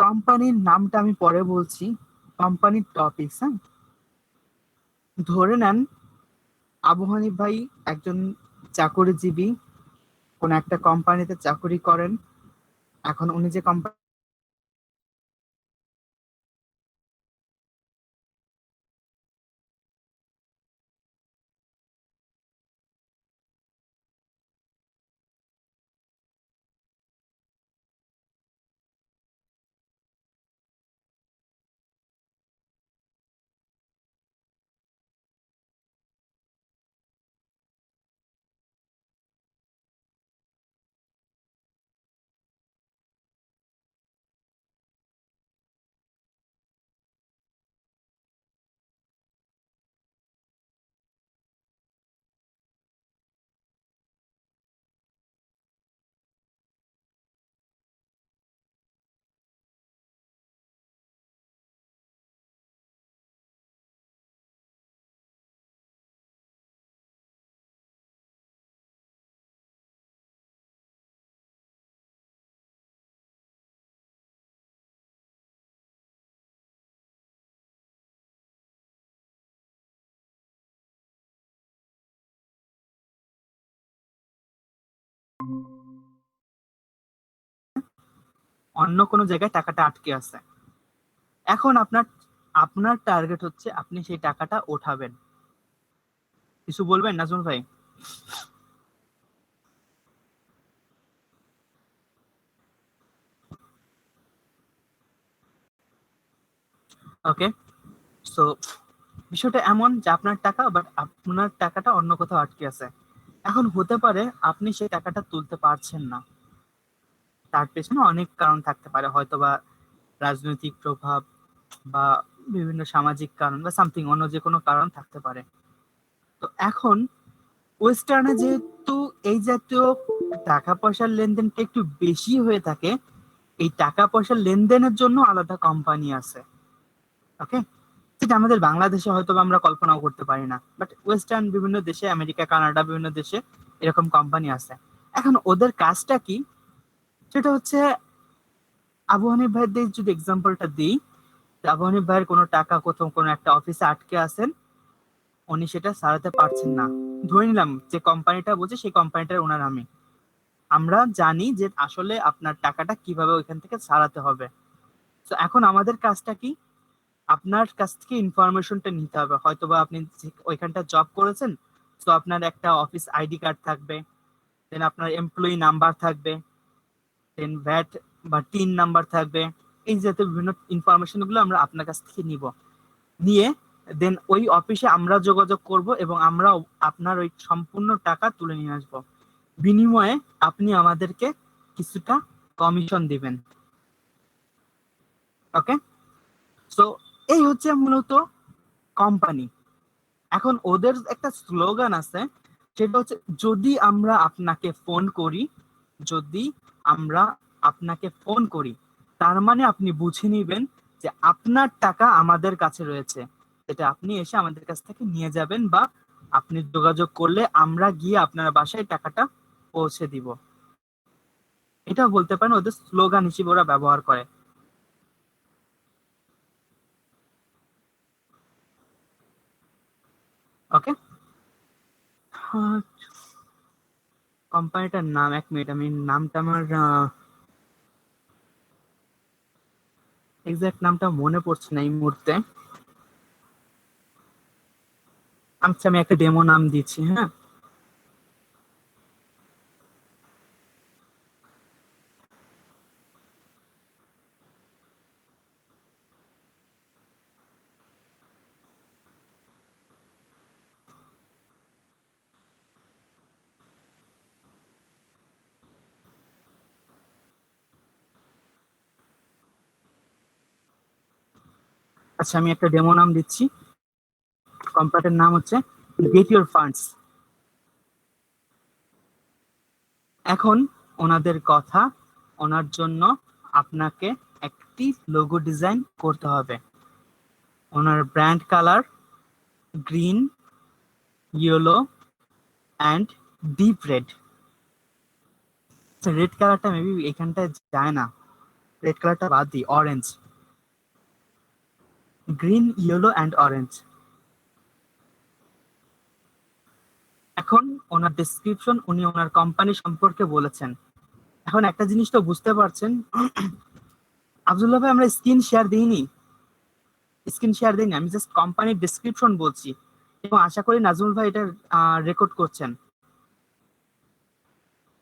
কোম্পানির নামটা আমি পরে বলছি, কোম্পানির টপিকস। হ্যাঁ, ধরে নেন আবু হানিফ ভাই একজন চাকরিজীবী, কোন একটা কোম্পানিতে চাকরি করেন। এখন উনি যে কোম্পানি অন্য কোনো জায়গায় টাকাটা আটকে আছে। এখন আপনার আপনার টার্গেট হচ্ছে আপনি সেই টাকাটা ওঠাবেন। কিছু বলবেন নাজমুল ভাই? ওকে, সো বিষয়টা এমন যে আপনার টাকা, বাট আপনার টাকাটা অন্য কোথাও আটকে আছে। এখন হতে পারে আপনি সেই টাকাটা তুলতে পারছেন না, তার পেছনে অনেক কারণ থাকতে পারে, হয়তোবা রাজনৈতিক প্রভাব বা বিভিন্ন সামাজিক কারণ বা সামথিং, অন্য যে কোনো কারণ থাকতে পারে। তো এখন ওয়েস্টার্নে যেহেতু এই জাতীয় টাকা পয়সার লেনদেনটা একটু বেশি হয়ে থাকে, এই টাকা পয়সার লেনদেনের জন্য আলাদা কোম্পানি আছে। ওকে, যেটা আমাদের বাংলাদেশে হয়তো বা আমরা কল্পনাও করতে পারি না, বাট ওয়েস্টার্ন বিভিন্ন দেশে, আমেরিকা, কানাডা, বিভিন্ন দেশে এরকম কোম্পানি আছে। এখন ওদের কাজটা কি, সেটা হচ্ছে আবু হানিফ ভাইদের যদি এক্সাম্পলটা দিই, আবু হানিফ ভাইয়ের কোনো টাকা কোথাও কোনো একটা অফিসে আটকে আছেন, উনি সেটা সারাতে পারছেন না। ধরে নিলাম যে কোম্পানিটা বলছে সেই কোম্পানিটার ওনার আমি, আমরা জানি যে আসলে আপনার টাকাটা কিভাবে ওইখান থেকে সারাতে হবে। তো এখন আমাদের কাজটা কি, আপনার কাছ থেকে ইনফরমেশনটা নিতে হবে। হয়তোবা আপনি ওইখানটা জব করেছেন, তো আপনার একটা অফিস আইডি কার্ড থাকবে, দেন আপনার এমপ্লয়ি নাম্বার থাকবে, দেন ভ্যাট বা টিন নাম্বার থাকবে। এই জাতীয় বিভিন্ন ইনফরমেশন গুলো আমরা আপনার কাছ থেকে নিব, নিয়ে দেন ওই অফিসে আমরা যোগাযোগ করব এবং আমরা আপনার ওই সম্পূর্ণ টাকা তুলে নিয়ে আসবো। বিনিময়ে আপনি আমাদেরকে কিছুটা কমিশন দিবেন। ওকে, সো এই হচ্ছে মূলত কোম্পানি। এখন ওদের একটা স্লোগান আছে, সেটা হচ্ছে যদি আমরা আপনাকে ফোন করি, যদি আমরা আপনাকে ফোন করি, তার মানে আপনি বুঝে নিবেন যে আপনার টাকা আমাদের কাছে রয়েছে, এটা আপনি এসে আমাদের কাছ থেকে নিয়ে যাবেন, বা আপনি যোগাযোগ করলে আমরা গিয়ে আপনার বাসায় টাকাটা পৌঁছে দিব। এটা বলতে পারেন ওদের স্লোগান হিসেবে ওরা ব্যবহার করে। ওকে, কোম্পানিটার নাম, এক মিনিট, আমি নামটা আমার এক্সাক্ট নামটা মনে পড়ছে না এই মুহূর্তে। আচ্ছা, আমি একটা ডেমো নাম দিচ্ছি। হ্যাঁ, আচ্ছা, আমি একটা ডেমো নাম দিচ্ছি। কোম্পানিটার নাম হচ্ছে গেট ইউর ফান্ডস। এখন ওনাদের কথা, ওনার জন্য আপনাকে একটি লোগো ডিজাইন করতে হবে। ওনার brand colour green, yellow and deep red. Red কালারটা মেবি এখানটায় যায় না, রেড কালারটা বাদ দিই, orange, green, yellow and orange. এখন ওনার ডেসক্রিপশন, উনি ওনার কোম্পানি সম্পর্কে বলেছেন। এখন একটা জিনিস তো বুঝতে পারছেন, আব্দুল্লাহ ভাই আমরা স্ক্রিন শেয়ার দিইনি, আমি জাস্ট কোম্পানির ডেসক্রিপশন বলছি, এবং আশা করি নাজমুল ভাই এটা রেকর্ড করছেন।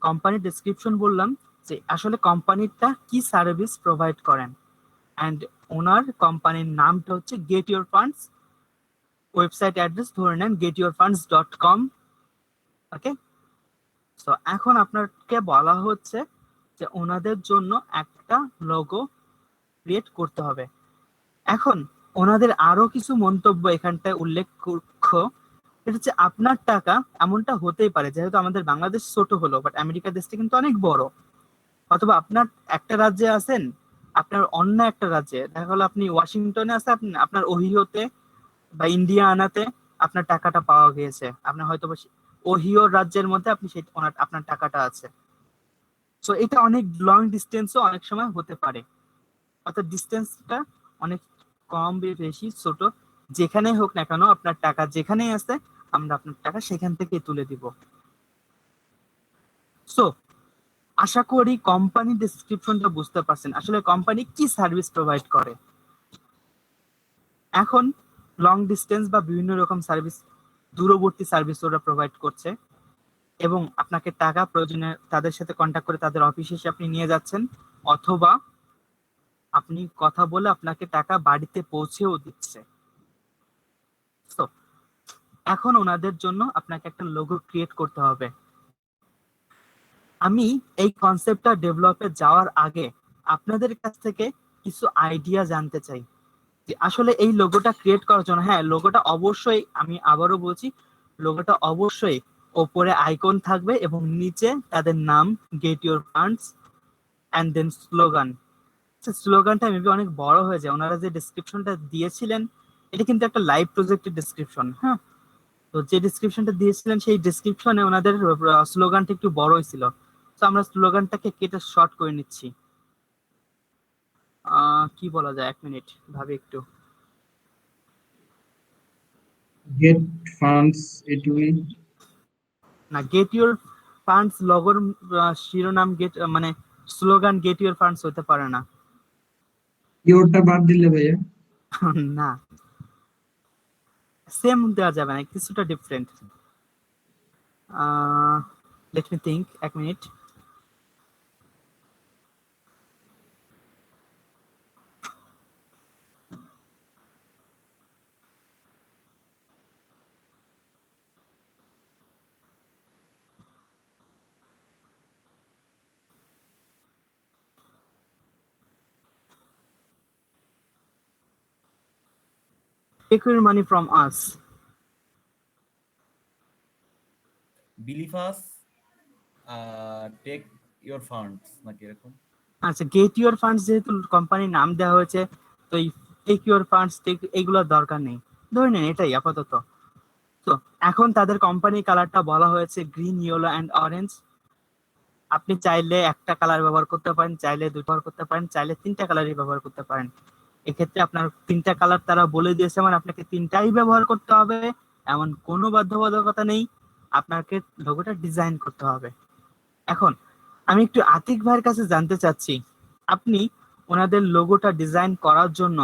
কোম্পানির ডেসক্রিপশন বললাম যে আসলে কোম্পানিটা কি সার্ভিস প্রোভাইড করেন, অ্যান্ড ওনার কোম্পানির নামটা হচ্ছে gate your funds, website address ধরে নেন getyourfunds.com। ওকে, তো এখন আপনাকে বলা হচ্ছে যে ওনাদের জন্য একটা লোগো ক্রিয়েট করতে হবে। এখন ওনাদের আরো কিছু মন্তব্য এখানটায় উল্লেখ এটা হচ্ছে আপনার টাকা, এমনটা হতেই পারে যেহেতু আমাদের বাংলাদেশ ছোট হলো বাট আমেরিকা দেশটা কিন্তু অনেক বড়, অথবা আপনার একটা রাজ্যে আছেন, আপনার অন্য একটা রাজ্যে দেখা গেলো আপনি ওয়াশিংটনে আছেন, আপনার ওহিওতে বা ইন্ডিয়ানাতে আপনার টাকাটা পাওয়া গিয়েছে, আপনার হয়তো ওহিও রাজ্যের মধ্যে আপনি সেই আপনার টাকাটা আছে। সো এটা অনেক লং ডিস্টেন্সও অনেক সময় হতে পারে, অর্থাৎ ডিস্টেন্সটা অনেক কম বেশি ছোট, যেখানে হোক না কেন আপনার টাকা যেখানেই আছে আমরা আপনার টাকা সেখান থেকে তুলে দিব। সো আশা করি কোম্পানি ডেসক্রিপশনটা বুঝতে পারছেন আসলে কোম্পানি কি সার্ভিস প্রোভাইড করে। এখন লং ডিস্টেন্স বা বিভিন্ন রকম সার্ভিস, দূরবর্তী সার্ভিস ওরা প্রোভাইড করছে, এবং আপনাকে টাকা প্রয়োজনে তাদের সাথে কন্ট্যাক্ট করে তাদের অফিসে এসে আপনি নিয়ে যাচ্ছেন, অথবা আপনি কথা বলে আপনাকে টাকা বাড়িতে পৌঁছেও দিচ্ছে। তো এখন ওনাদের জন্য আপনাকে একটা লোগো ক্রিয়েট করতে হবে। আমি এই কনসেপ্টটা ডেভেলপে যাওয়ার আগে আপনাদের কাছ থেকে কিছু আইডিয়া জানতে চাই যে আসলে এই লোগোটা ক্রিয়েট করার জন্য, হ্যাঁ লোগোটা অবশ্যই, আমি আবারও বলছি, লোগোটা অবশ্যই ওপরে আইকন থাকবে এবং নিচে তাদের নাম, get your funds and then slogan. স্লোগানটা মেবি অনেক বড় হয়ে যায়, ওনারা যে ডেসক্রিপশনটা দিয়েছিলেন এটা কিন্তু একটা লাইভ প্রজেক্টের ডেসক্রিপশন। হ্যাঁ, তো যে ডেসক্রিপশনটা দিয়েছিলেন সেই ডেসক্রিপশনে ওনাদের স্লোগানটা একটু বড়ই ছিল, তো আমরা স্লোগানটাকে কেটে শর্ট করে নিচ্ছি। কি বলা যায়, এক মিনিট ভাবি একটু। গেট ফান্ডস এটুকুই না, গেট ইউর ফান্ডস লগোর শিরোনাম গেট মানে স্লোগান গেট ইউর ফান্ডস হতে পারে না। ইওরটা বাদ দিলে ভাইয়া। না, সেম দেওয়া যাবে না, কিছুটা ডিফারেন্ট। লেট মি থিঙ্ক, এক minute. Take your money from us. Believe us, take your funds নাকি এরকম? আচ্ছা, গেট ইউর ফান্ডস যেহেতু কোম্পানির নাম দেওয়া হয়েছে, তো এই টেক ইউর ফান্ডস এইগুলোর দরকার নেই, ধরে নেন এটাই আপাতত। তো এখন তাদের কোম্পানি কালারটা বলা হয়েছে গ্রিন, ইয়েলো অ্যান্ড অরেঞ্জ। আপনি চাইলে একটা কালার ব্যবহার করতে পারেন, চাইলে দুটো ব্যবহার করতে পারেন, চাইলে তিনটা কালারই ব্যবহার করতে পারেন। এক্ষেত্রে আপনার তিনটা কালার তারা বলে দিয়েছে, মানে আপনাকে তিনটাই ব্যবহার করতে হবে এমন কোনো বাধ্যবাধকতা নেই, আপনাকে লোগোটা ডিজাইন করতে হবে। এখন আমি একটু আতিক ভাইয়ের কাছে জানতে চাচ্ছি, আপনি ওনাদের লোগোটা ডিজাইন করার জন্য,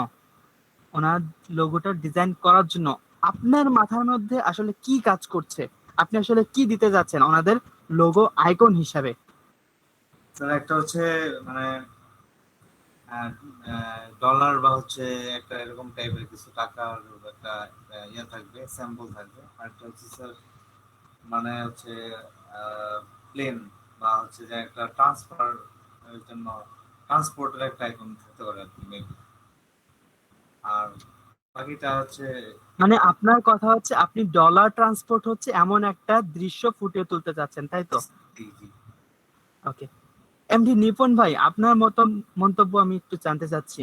আপনার মাথার মধ্যে আসলে কি কাজ করছে, আপনি আসলে কি দিতে যাচ্ছেন ওনাদের লোগো আইকন হিসাবে? স্যার একটা হচ্ছে মানে ডলার বা হচ্ছে একটা এরকম টাইপের কিছু টাকার একটা ইয়ে থাকবে, স্যাম্পল থাকবে। আর একটা হচ্ছে স্যার মানে হচ্ছে প্লেন বা হচ্ছে যে একটা ট্রান্সফার এর জন্য ট্রান্সপোর্টের একটা আইকন থাকতে পারে আর কি মেবি। আর বাকিটা হচ্ছে মানে আপনার কথা হচ্ছে আপনি ডলার ট্রান্সপোর্ট হচ্ছে এমন একটা দৃশ্য ফুটিয়ে তুলতে চাচ্ছেন, তাই তো? জি জি। ওকে, এমডি নিপুণ ভাই, আপনার মন্তব্য আমি একটু জানতে চাচ্ছি।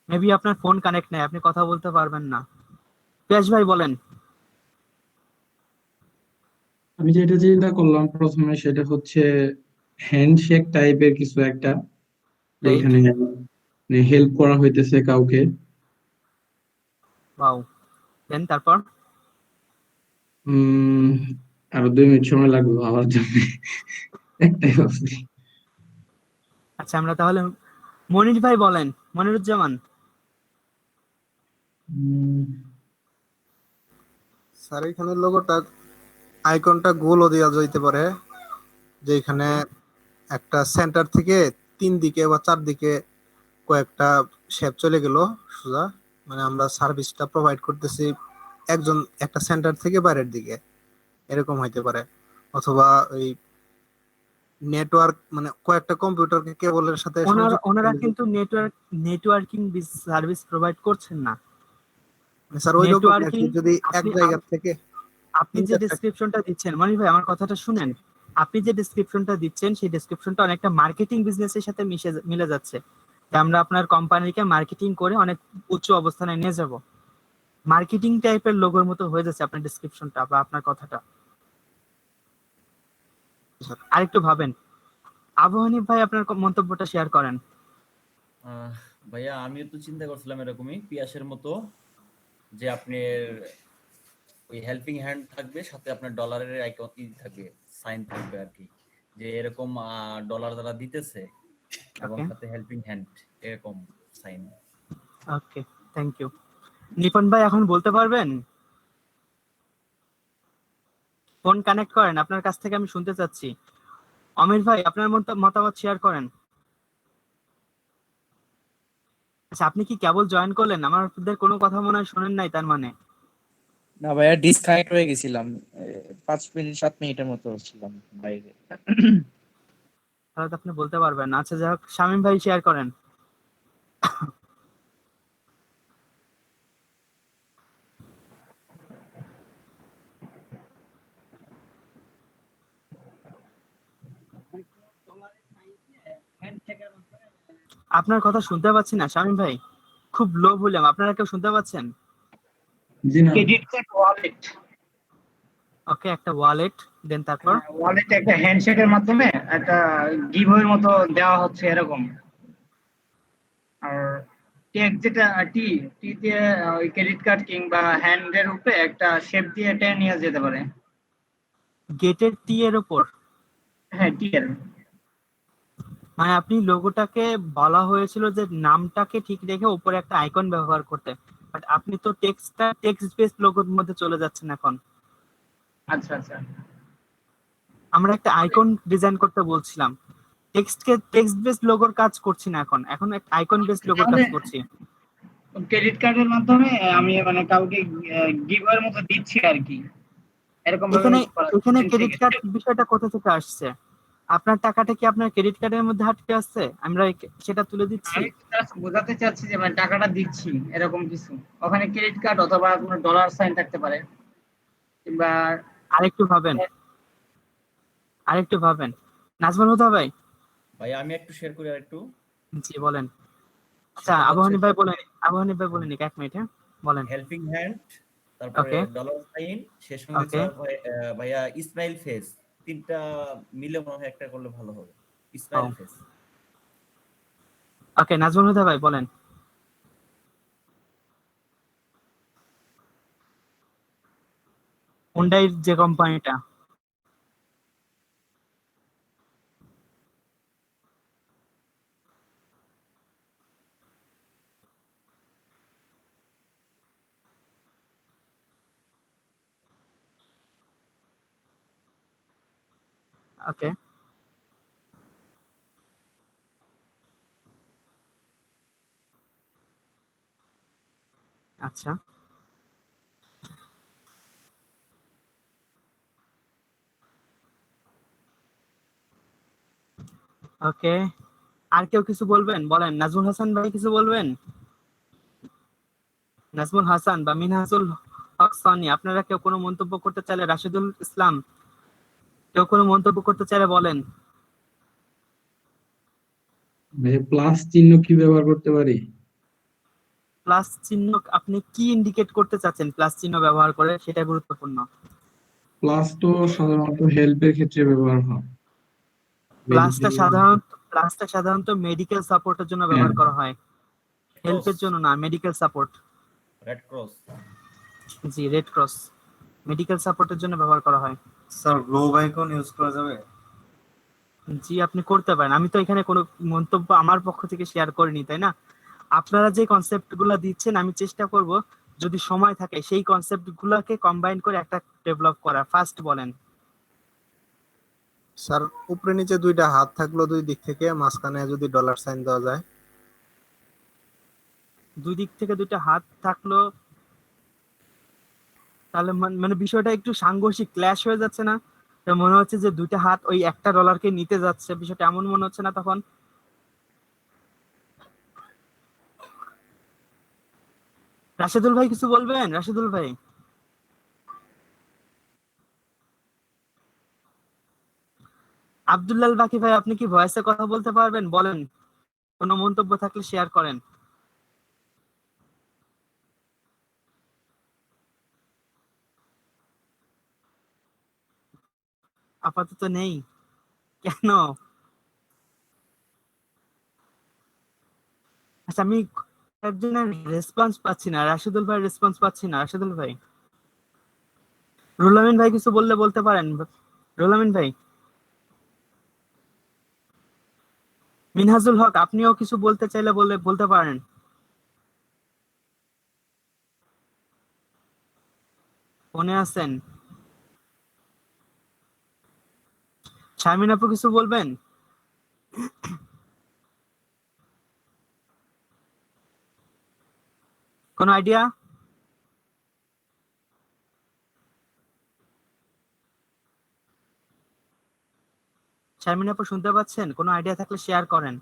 মেবি আপনার ফোন কানেক্ট নেই, আপনি কথা বলতে পারবেন না। পেশ ভাই বলেন। আমি যেটা চিন্তা করলাম প্রথমে সেটা হচ্ছে হ্যান্ডশেক টাইপের কিছু একটা, রাইট? যেখানে হেল্প করা হইতেছে কাউকে। ওয়াও। দেন তারপর? উম আরো 2 মিনিট সময় লাগবে ভাবার জন্য। একটাই ভাবছি। আচ্ছা, আমরা তাহলে মনির ভাই বলেন, মনিরুজ্জামান। উম, স্যার এখানে লোগোটা আইকনটা গোলও দেওয়া যাইতে পারে, যে এখানে একটা সেন্টার থেকে 3 দিকে বা 4 দিকে কয়েকটা শেপ চলে গেল সোজা, মানে আমরা সার্ভিসটা প্রোভাইড করতেছি একজন একটা সেন্টার থেকে বাইরের দিকে, এরকম হইতে পারে। অথবা ওই নেটওয়ার্ক, মানে কয়েকটা কম্পিউটারকে কেবলের সাথে সংযুক্ত ওনারা করলে কিন্তু নেটওয়ার্কিং সার্ভিস প্রোভাইড করছেন না। স্যার ওই রকম আর নেটওয়ার্কিং কি, যদি এক আপনি জায়গা থেকে আপনি তিন যে চারটা ডেসক্রিপশনটা দিচ্ছেন, মনির ভাই আমার কথাটা শুনেন। আপনি যে ডেসক্রিপশনটা দিচ্ছেন সেই ডেসক্রিপশনটা অনেকটা মার্কেটিং বিজনেসের সাথে মিলে যাচ্ছে, যে আমরা আপনার কোম্পানিকে মার্কেটিং করে অনেক উচ্চ অবস্থানে নিয়ে যাব। মার্কেটিং টাইপের লোগোর মতো হয়ে যাচ্ছে আপনার ডেসক্রিপশনটা বা আপনার কথাটা। আরেকটু ভাবেন। আবু হানিফ ভাই, আপনার মন্তব্যটা শেয়ার করেন। আহ, ভাইয়া আমিও তো চিন্তা করছিলাম এরকমই পিয়াসের মতো, যে আপনার ওই হেল্পিং হ্যান্ড থাকবে, সাথে আপনার ডলারের আইকন থাকবে, সাইন থাকবে আর কি, যে এরকম ডলার দ্বারা দিতেছে এবং ওকে, সাথে হেল্পিং হ্যান্ড এরকম sign. Okay, thank you. Nipon ভাই এখন বলতে পারবেন? ফোন কানেক্ট করেন, আপনার কাছ থেকে আমি শুনতে চাচ্ছি। অমির ভাই, আপনার মতামত শেয়ার করেন। আচ্ছা, আপনি কি কেবল জয়েন করলেন? আমাদের কোনো কথা মনে হয় শোনেন নাই তার মানে। না ভাইয়া, ডিসকানেক্ট হয়ে গেছিলাম। 5 মিনিট 7 মিনিটের মতো ছিলাম বাইরে। তাহলে তো আপনি বলতে পারবেন না। আচ্ছা, যাই হোক, শামীম ভাই শেয়ার করেন। আপনার কথা শুনতে পাচ্ছি না শামীম ভাই, খুব লো ভলিউম। আপনারা কেউ শুনতে পাচ্ছেন? জি না। ক্রেডিট কার্ড ওয়ালেট, ওকে, একটা ওয়ালেট, দেন তারপর? ওয়ালেটে একটা হ্যান্ডশেকের মাধ্যমে একটা গিভওয়ের মতো দেওয়া হচ্ছে এরকম। আর টেক যেটা টি টি দিয়ে ওই ক্রেডিট কার্ড কিংবা হ্যান্ডের উপরে একটা শেপ দিয়ে টেনে নিয়ে যেতে পারে। গেটের টি এর উপর? হ্যাঁ, টি এর। মানে আপনি লোগোটাকে বলা হয়েছিল যে নামটাকে ঠিক রেখে উপরে একটা আইকন ব্যবহার করতে, বাট আপনি তো টেক্সট বেসড লোগোর মধ্যে চলে যাচ্ছেন এখন। আচ্ছা আচ্ছা, আমরা একটা আইকন ডিজাইন করতে বলছিলাম, টেক্সট বেসড লোগোর কাজ করছি না এখন, এখন একটা আইকন বেসড লোগোর কাজ করছি। ক্রেডিট কার্ডের মাধ্যমে আমি মানে কাউকে গিভওয়ের মতো দিচ্ছি আর কি, এরকম ভাবে এখানে করা এখানে যাচ্ছে। ক্রেডিট কার্ড বিষয়টা কোথা থেকে আসছে? আপনার টাকাটা কি আপনার ক্রেডিট কার্ডের মধ্যে আটকে আসছে? আমরা সেটা তুলে দিচ্ছি। আমি just বোঝাতে চাচ্ছি যে মানে টাকাটা দিচ্ছি এরকম কিছু, ওখানে ক্রেডিট কার্ড অথবা কোনো ডলার সাইন থাকতে পারে, কিংবা আরেকটু ভাবেন, আরেকটু ভাবেন। নাজমুল হুদা ভাই। ভাই আমি একটু শেয়ার করি আর একটু। জি, বলেন। আচ্ছা, সেটা আবু হচ্ছে হানিফ ভাই বলেন, আবু হানিফ ভাই বলেন, 1 মিনিট, হ্যাঁ বলেন। হেল্পিং হ্যান্ড, তারপরে ওকে, ডলার সাইন, শেষ সঙ্গে ওকে, ভাইয়া ইসমাইল ফেস, তিনটা মিলে মনে হয় একটা করলে ভালো হবে, ইসমাইল ফেস। ওকে, নাজমুল হুদা ভাই বলেন। হুন্ডাইর যে কোম্পানিটা। ওকে, আচ্ছা, ওকে। আর কেউ কিছু বলবেন? বলেন। নাজমুল হাসান ভাই কিছু বলবেন? নাজমুল হাসান বা মিনহাসুল হক সনি, আপনারা কেউ কোনো মন্তব্য করতে চাইলে, রাশিদুল ইসলাম, কেউ কোনো মন্তব্য করতে চাইলে বলেন। প্লাস চিহ্ন কি ব্যবহার করতে পারি? প্লাস চিহ্ন আপনি কি ইন্ডিকেট করতে চাচ্ছেন প্লাস চিহ্ন ব্যবহার করে, সেটা গুরুত্বপূর্ণ। প্লাস তো সাধারণত হেল্পের ক্ষেত্রে ব্যবহার হয়। Medical- প্লাসটা সাধারণত মেডিকেল সাপোর্টের জন্য হ্যাঁ। ব্যবহার করা হয়, হেল্পের জন্য না, মেডিকেল সাপোর্ট। Red cross. জি, রেড ক্রস মেডিকেল সাপোর্টের জন্য ব্যবহার করা হয়। স্যার গ্লো আইকন ইউজ করা যাবে? জি, আপনি করতে পারেন। আমি তো এখানে কোনো মন্তব্য আমার পক্ষ থেকে শেয়ার করিনি, তাই না? আপনারা যে কনসেপ্ট গুলা দিচ্ছেন, আমি চেষ্টা করব যদি সময় থাকে সেই কনসেপ্ট গুলাকে কম্বাইন করে একটা ডেভেলপ করা। ফার্স্ট বলেন। স্যার উপরে নিচে দুইটা হাত থাকলো দুই দিক থেকে, মাঝখানে যদি ডলার সাইন দেওয়া যায়। দুই দিক থেকে দুইটা হাত থাকলো, তাহলে মানে বিষয়টা একটু সাংঘর্ষিক ক্ল্যাশ হয়ে যাচ্ছে না? তো মনে হচ্ছে যে দুইটা হাত ওই একটা ডলারকে নিতে যাচ্ছে, বিষয়টা এমন মনে হচ্ছে না তখন? রাশেদুল ভাই কিছু বলবেন? রাশেদুল ভাই, আব্দুল্লাল বাকি ভাই, আপনি কি ভয়েসে কথা বলতে পারবেন? বলেন, কোনো মন্তব্য থাকলে শেয়ার করেন। আপাতত নেই কেন? আচ্ছা, আমি একজনের রেসপন্স পাচ্ছি না, রাশেদুল ভাই রেসপন্স পাচ্ছি না। রাশেদুল ভাই, রুলামিন ভাই কিছু বললে বলতে পারেন। রুলামিন ভাই, মিনহাজুল হক, আপনিও কিছু বলতে চাইলে বলতে পারেন। ফোনে আছেন? শারমিন আপু কিছু বলবেন? কোনো আইডিয়া? শারমিন আপু শুনতে পাচ্ছেন? কোনো আইডিয়া থাকলে শেয়ার করেন।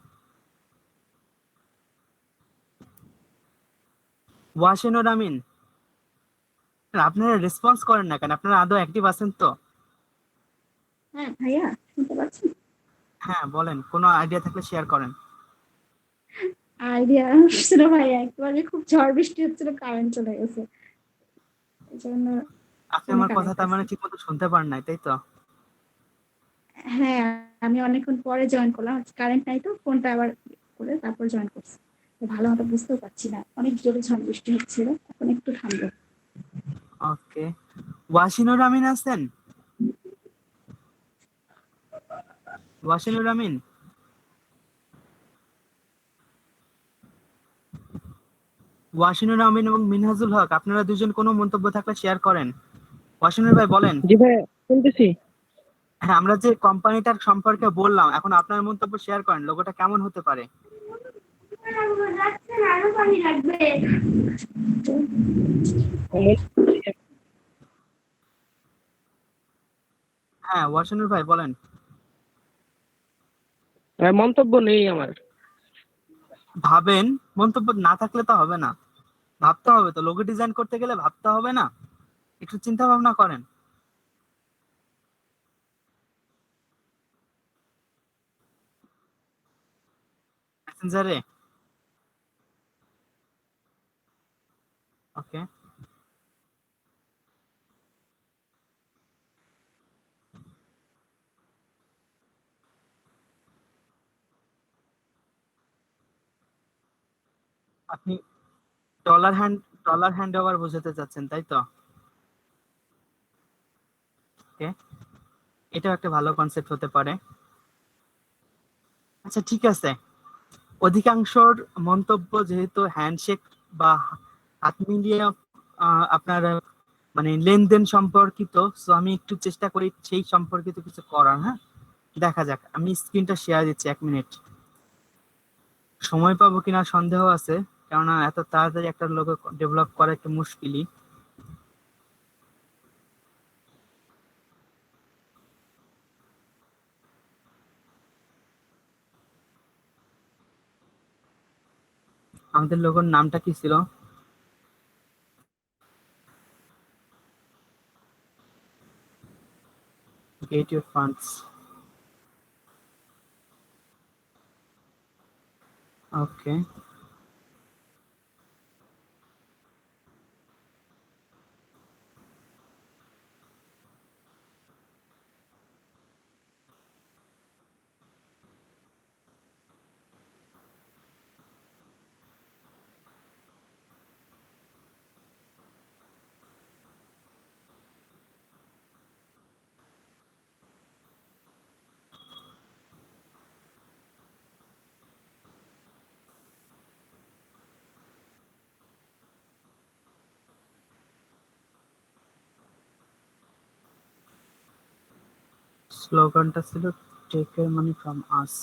ওয়াসিনুর আমিন, আপনারা রেসপন্স করেন না কেন? আপনারা আদৌ অ্যাক্টিভ আছেন তো? হ্যাঁ ভাইয়া, শুনতে পাচ্ছি। হ্যাঁ বলেন, কোনো আইডিয়া থাকলে শেয়ার করেন। আইডিয়া আসছিল ভাইয়া, একেবারে খুব ঝড় বৃষ্টি হচ্ছিল, কারেন্ট চলে গেছে, এই জন্য আপনি ফোনে আমার কথা কানেক্ট তার মানে আছে। ঠিক মতো শুনতে পারেন নাই, তাই তো? হ্যাঁ, আমি অনেকক্ষণ পরে জয়েন করলাম, কারেন্ট নাই তো, ফোনটা আবার করে তারপর জয়েন করছি। তো ভালো মতো বুঝতেও পারছি না, অনেক জোরে ঝড় বৃষ্টি হচ্ছিল, এখন একটু ঠান্ডা। ওকে, ওয়াসিনুর আমিন আছেন? ওয়াসিনুর আমিন, ওয়াসিনুর আমিন এবং মিনহাজুল হক, আপনারা দুজন কোনো মন্তব্য থাকলে শেয়ার করেন। ওয়াসিনুর ভাই বলেন। জি ভাই, শুনতেছি। হ্যাঁ, আমরা যে কোম্পানিটার সম্পর্কে বললাম, এখন আপনার মন্তব্য শেয়ার করেন, লোগোটা কেমন হতে পারে? আরো পানি লাগবে। হ্যাঁ, ওয়াসিনুর ভাই বলেন। মন্তব্য নেই আমার। ভাবেন, মন্তব্য না থাকলে তো হবে না, ভাবতে হবে তো। লোগো ডিজাইন করতে গেলে ভাবতে হবে না? একটু চিন্তা ভাবনা করেন। মেসেঞ্জারে? ওকে, আপনি ডলার হ্যান্ড ওভার বোঝাতে চাচ্ছেন, তাই তো? ওকে, এটাও একটা ভালো কনসেপ্ট হতে পারে। আচ্ছা ঠিক আছে, অধিকাংশর মন্তব্য যেহেতু হ্যান্ডশেক বা হাত মিলিয়ে আপনার মানে লেনদেন সম্পর্কিত, সো আমি একটু চেষ্টা করি সেই সম্পর্কিত কিছু করার। হ্যাঁ, দেখা যাক। আমি স্ক্রিনটা শেয়ার দিচ্ছি, 1 মিনিট। সময় পাবো কিনা সন্দেহ আছে, কেননা এত তাড়াতাড়ি একটা লোগো ডেভেলপ করা একটু মুশকিলই। আমাদের লোগোর নামটা কি ছিল? Get your funds. ওকে, স্লোগানটা ছিল take your money from us.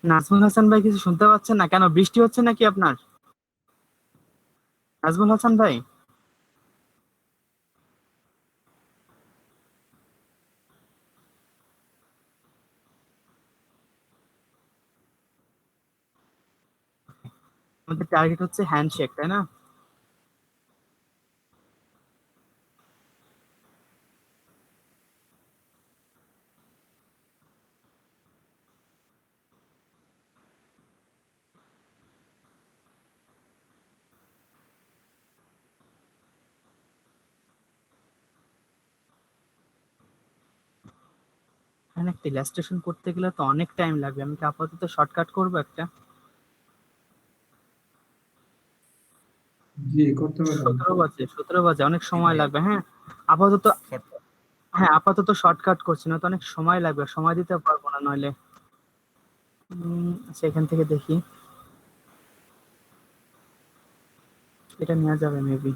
Nazmul Hasan ভাই কিছু শুনতে পাচ্ছেন না কেন? বৃষ্টি হচ্ছে নাকি আপনার? নাজমুল হাসান ভাই, আমাদের টার্গেট হচ্ছে হ্যান্ডশেক, তাই না? এখানে একটা ইলাস্ট্রেশন করতে গেলে তো অনেক টাইম লাগবে। আমি কি আপাতত শর্টকাট করবো একটা? জি, করতে পারেন। 17 বাজে, অনেক জি সময় ভাইয়া, লাগবে। হ্যাঁ আপাতত, শর্টকাট। হ্যাঁ আপাতত শর্টকাট করছি, না তো অনেক সময় লাগবে, সময় দিতে পারবো না নইলে। সেখান থেকে দেখি এটা নেওয়া যাবে মেবি।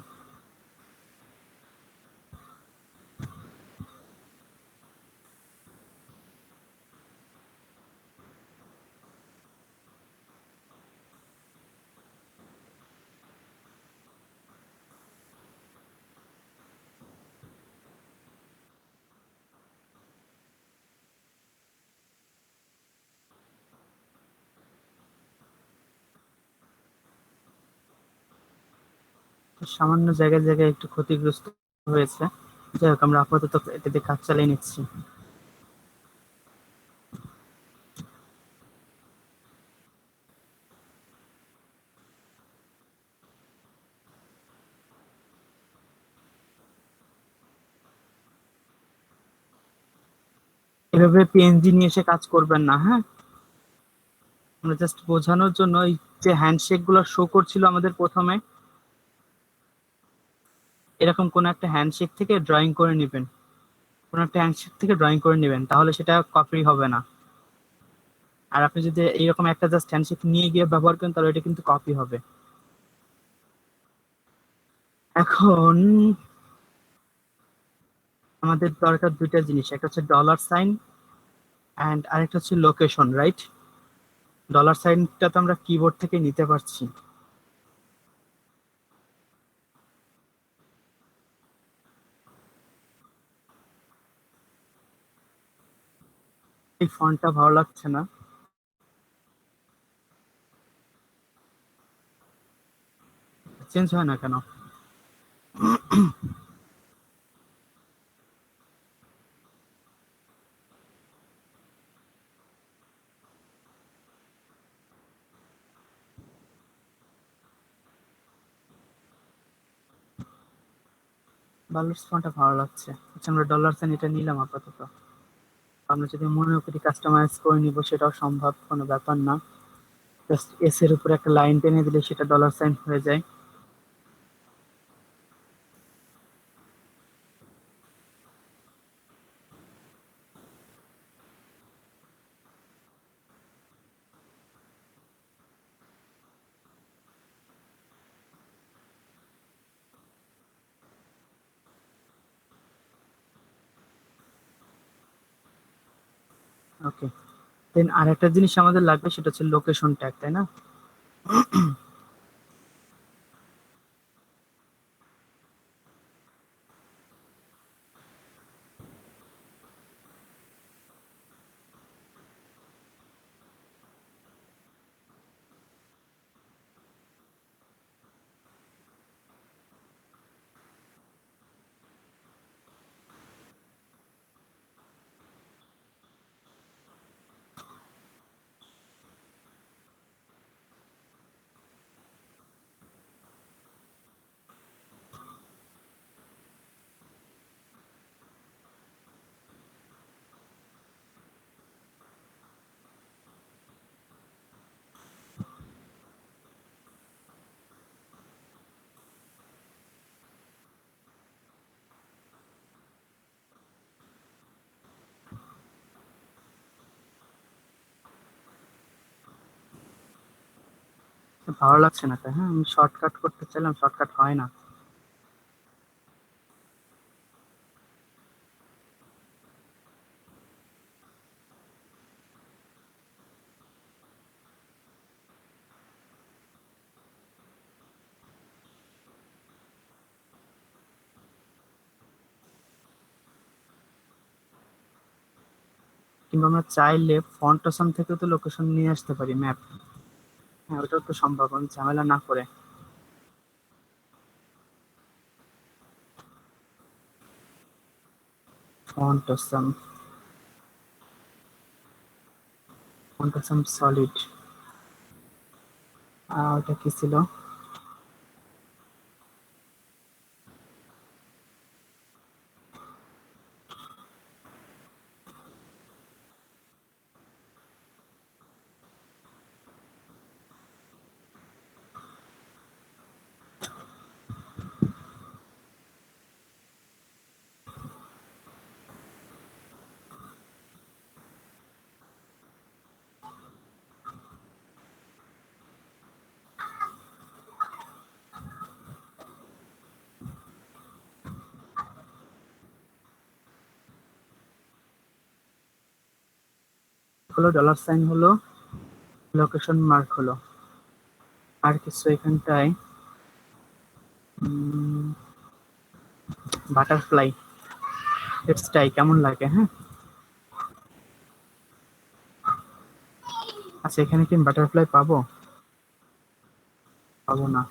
সামান্য জায়গায় জায়গায় একটু ক্ষতিগ্রস্ত হয়েছে। যাই হোক, আমরা আপাতত এটাতে কাজ চালিয়ে নিচ্ছি। এভাবে পিএনজি নিয়ে এসে কাজ করবেন না, হ্যাঁ? আমরা জাস্ট বোঝানোর জন্য এই যে হ্যান্ডশেক গুলো শো করছিল আমাদের প্রথমে, এরকম কোন একটা হ্যান্ডশেক থেকে ড্রয়িং করে নেবেন, কোন একটা হ্যান্ডশেক থেকে ড্রয়িং করে নেবেন, তাহলে সেটা কপি হবে না। আর আপনি যদি এইরকম একটা জাস্ট হ্যান্ডশেক নিয়ে গিয়ে ব্যবহার করেন তাহলে এটা কিন্তু কপি হবে। এখন আমাদের দরকার দুইটা জিনিস, একটা হচ্ছে ডলার সাইন অ্যান্ড আরেকটা হচ্ছে লোকেশন, রাইট? ডলার সাইনটা তো আমরা কিবোর্ড থেকে নিতে পারছি। এই ফন্টটা ভালো লাগছে না, চেঞ্জ হয় না কেন? বাংলাদেশ ফন্টটা ভালো লাগছে। আচ্ছা, আমরা ডলার সাইন এটা নিলাম আপাতত। আমরা যদি মনে করি কাস্টমাইজ করে নিব সেটাও সম্ভব, কোনো ব্যাপার না। জাস্ট এস এর উপরে একটা লাইন টেনে দিলে সেটা ডলার সাইন হয়ে যায়। ওকে, দেন আরেকটা জিনিস আমাদের লাগবে, সেটা হচ্ছে লোকেশন ট্যাগ, তাই না? ভালো লাগছে না তাই? হ্যাঁ, আমি শর্টকাট করতে চাইলাম, শর্টকাট হয় না। কিংবা আমরা চাইলে ফন্ট অসাম থেকে তো লোকেশন নিয়ে আসতে পারি, ম্যাপ। হ্যাঁ, ওটাও তো সম্ভব, আমি ঝামেলা না করে। Font awesome, font awesome solid, ওটা কি ছিল? হলো ডলার সাইন, হলো লোকেশন মার্ক, হলো আর কিছু এখানটায় বাটারফ্লাই টেক্সটাই কেমন লাগে? হ্যাঁ, আচ্ছা, এখানে কি বাটারফ্লাই পাবো? পাবো না।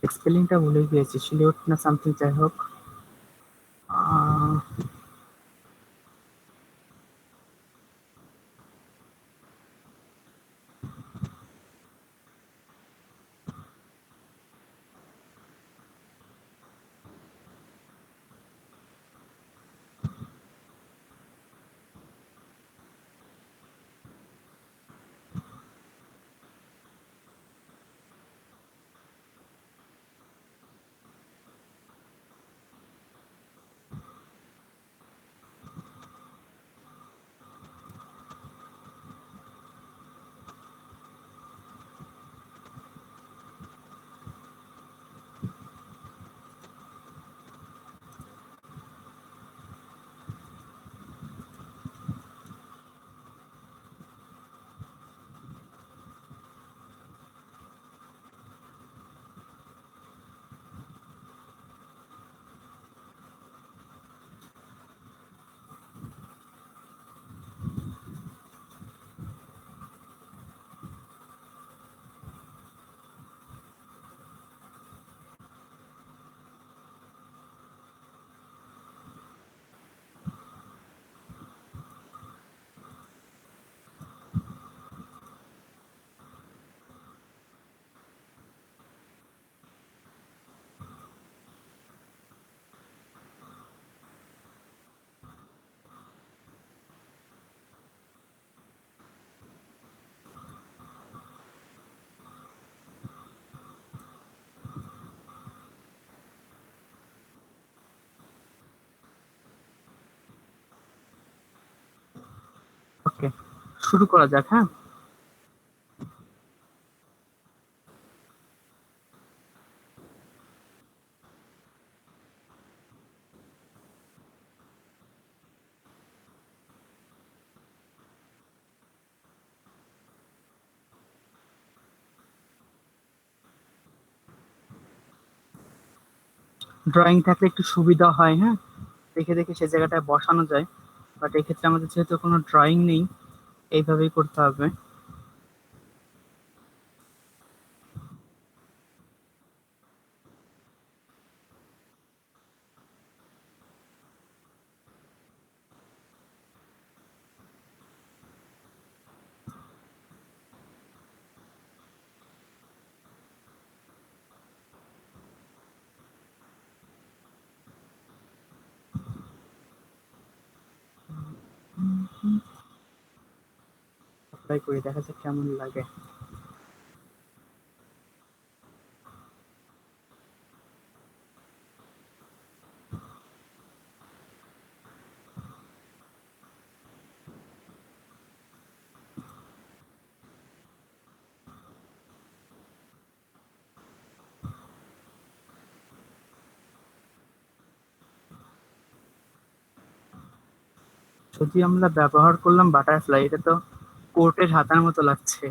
স্পেলিংটা ভুলে গিয়েছি, সিলিউট না সামথিং, যাই হোক। ওকে, শুরু করা যাক। হ্যাঁ, ড্রয়িং থাকলে একটু সুবিধা হয়। হ্যাঁ, দেখে দেখে সে জায়গাটায় বসানো যায়, বাট এক্ষেত্রে আমাদের যেহেতু কোনো ড্রয়িং নেই, এইভাবেই করতে হবে। অ্যাপ্লাই করি, দেখা যাক কেমন লাগে। যদি আমরা ব্যবহার করলাম বাটারফ্লাই, এটা তো কোর্টের হাতার মতো লাগছে,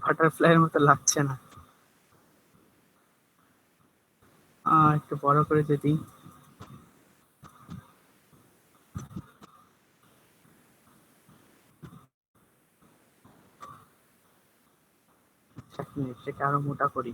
বাটারফ্লাইয়ের মতো লাগছে না। একটু বড় করে যদি এক মিনিট, এটাকে আরো মোটা করি।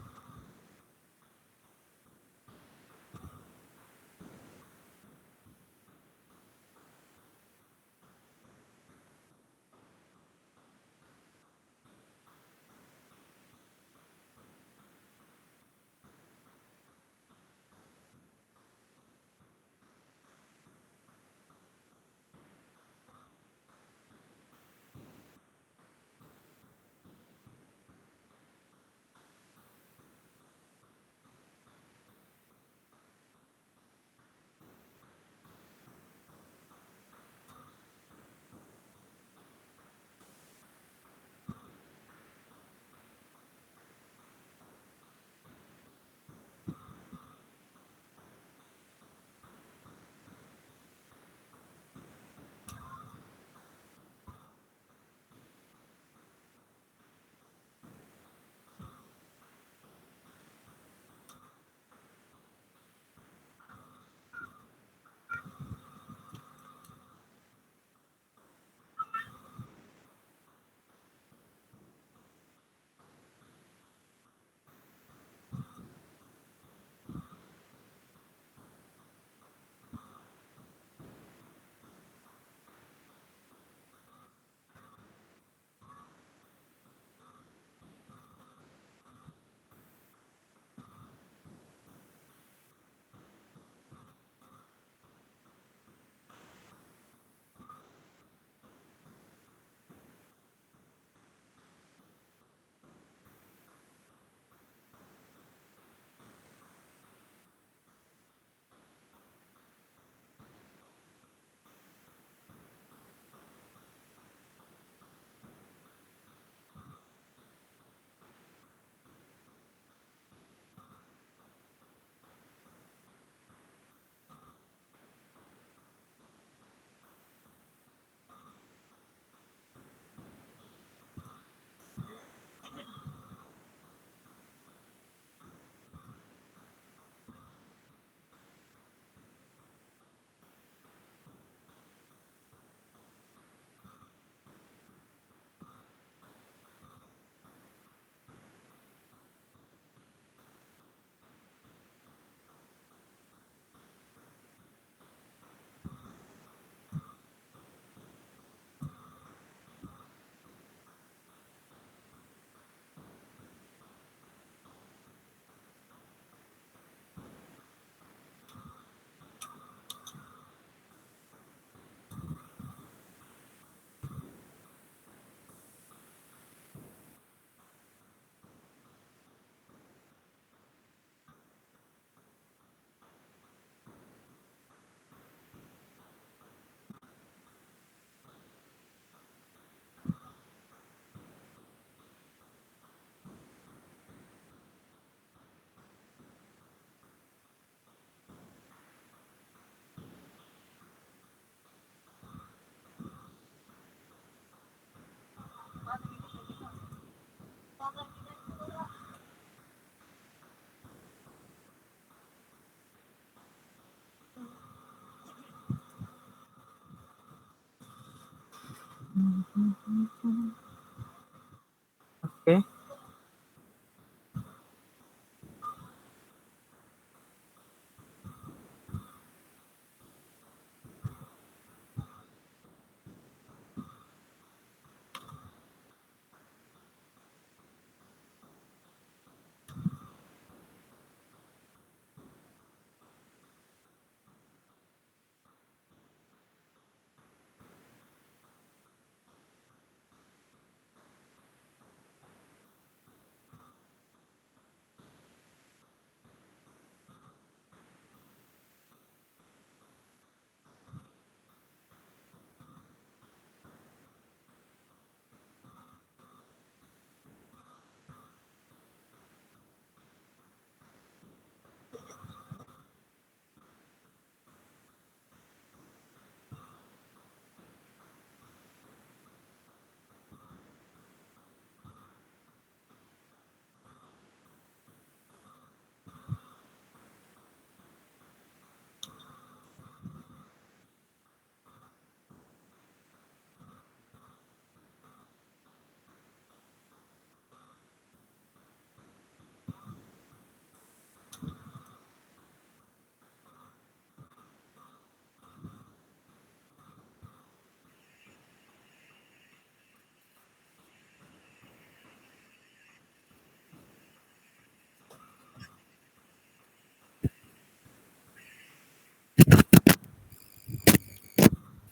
ওকে,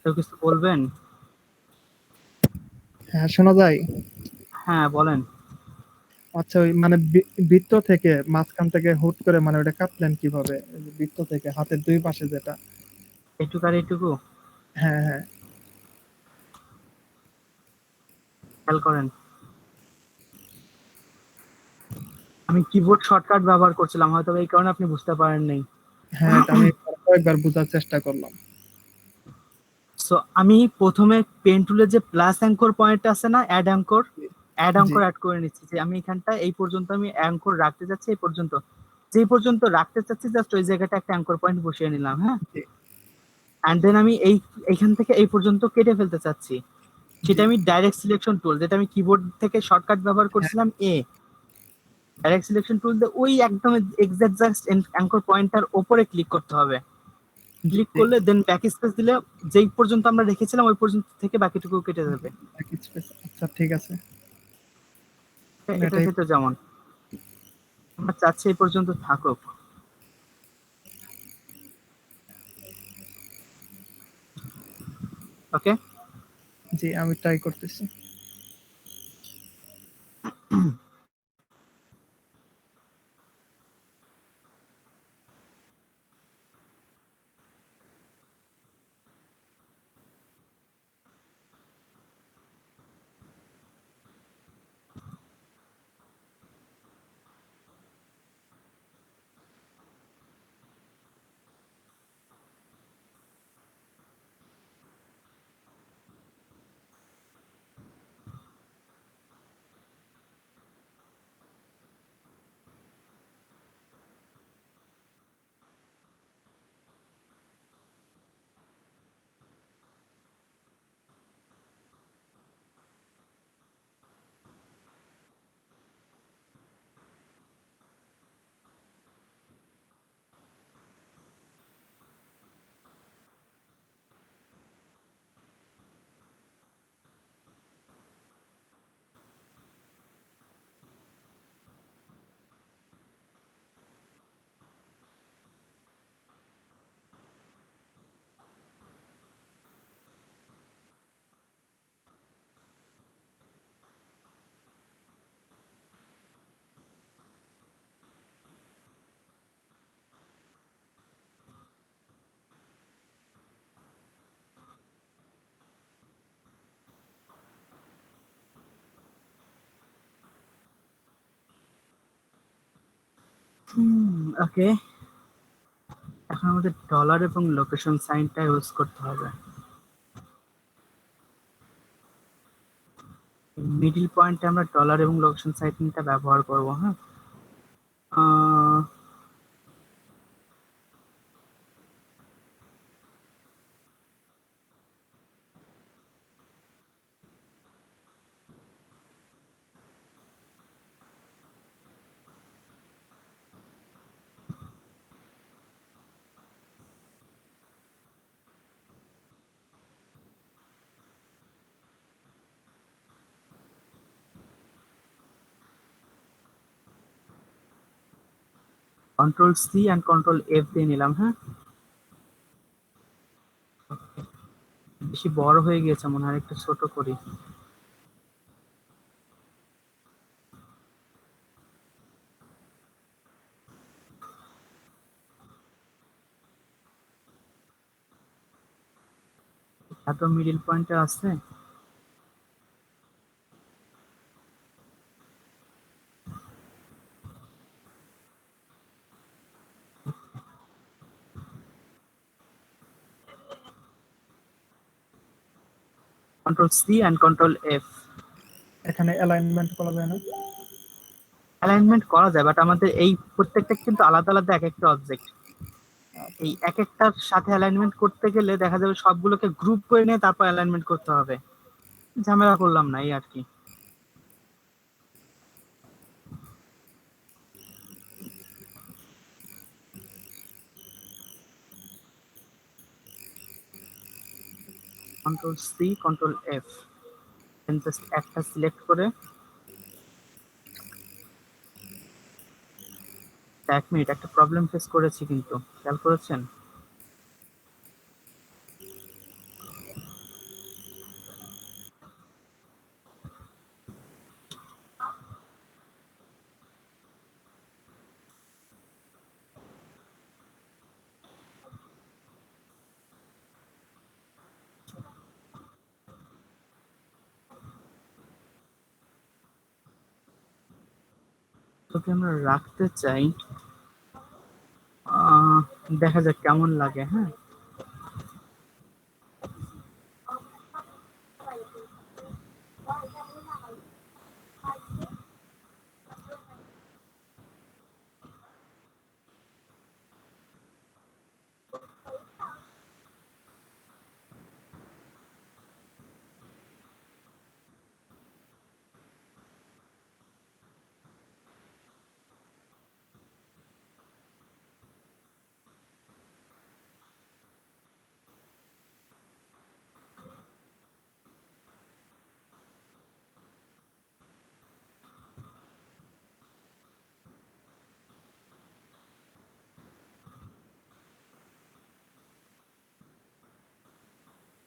কেউ কিছু বলবেন? হ্যাঁ, শোনা যায়? হ্যাঁ বলেন। আচ্ছা, ওই মানে বৃত্ত থেকে মাঝখান থেকে হুট করে মানে ওটা কাটলেন কিভাবে? ওই যে বৃত্ত থেকে হাতের ২ পাশে যেটা। এইটুকু আর এইটুকু হ্যাঁ, হ্যাঁ। খেয়াল করেন। আমি কিবোর্ড শর্টকাট ব্যবহার করছিলাম, হয়তো এই কারণে আপনি বুঝতে পারেন নাই। হ্যাঁ, এটা আমি কয়েকবার বোঝার চেষ্টা করলাম। সো আমি প্রথমে পেন টুলে যে প্লাস অ্যাঙ্কর পয়েন্ট আছে না, অ্যাড অ্যাঙ্কর, অ্যাড জি, অ্যাঙ্কর অ্যাড করে নিচ্ছি যে আমি এখানটা এই পর্যন্ত আমি অ্যাঙ্কর রাখতে যাচ্ছি, এই পর্যন্ত যেই পর্যন্ত রাখতে চাচ্ছি জাস্ট ওই জায়গাটা একটা অ্যাঙ্কর পয়েন্ট বসিয়ে নিলাম। হ্যাঁ, জি, এন্ড দেন আমি এইখান থেকে এই পর্যন্ত কেটে ফেলতে চাচ্ছি, সেটা জি। আমি ডাইরেক্ট সিলেকশন টুল, যেটা আমি কিবোর্ড থেকে শর্টকাট ব্যবহার হ্যাঁ, করছিলাম, ডাইরেক্ট সিলেকশন টুল দিয়ে ওই একদম এক্সাক্ট জাস্ট অ্যাঙ্কর পয়েন্টটার ওপরে ক্লিক করতে হবে। জি, ক্লিক জি। করলে দেন ব্যাক স্পেস দিলে যেই পর্যন্ত আমরা রেখেছিলাম ওই পর্যন্ত থেকে বাকিটুকু কেটে যাবে। আচ্ছা, ঠিক আছে। এটার এটাই। ক্ষেত্রে যেমন আমরা চাচ্ছি এই পর্যন্ত থাকুক। ওকে, জি, আমি ট্রাই করতেছি। ওকে, এখন আমাদের ডলার এবং লোকেশন সাইনটা ইউজ করতে হবে। মিডল পয়েন্টে আমরা ডলার এবং লোকেশন সাইনটা ব্যবহার করব। হ্যাঁ, control C and control F দিয়ে নিলাম। হ্যাঁ, বেশি বড় হয়ে গিয়েছে মনে হয়, একটু ছোট করি। এত মিডল পয়েন্টে আছে। Control C and control F. এখানে অ্যালাইনমেন্ট করা যায় না? অ্যালাইনমেন্ট করা যায়, বাট আমাদের এই প্রত্যেকটা কিন্তু আলাদা আলাদা এক একটা অবজেক্ট। এই এক একটার সাথে অ্যালাইনমেন্ট করতে গেলে দেখা যাবে সবগুলোকে গ্রুপ করে নিয়ে তারপর অ্যালাইনমেন্ট করতে হবে। ঝামেলা করলাম না, এই আর কি। Control C control F, just একটা সিলেক্ট করে। এক মিনিট, একটা প্রবলেম ফেস করেছি কিন্তু, খেয়াল করেছেন? যদি আমরা রাখতে চাই, আহ, দেখা যাক কেমন লাগে। হ্যাঁ,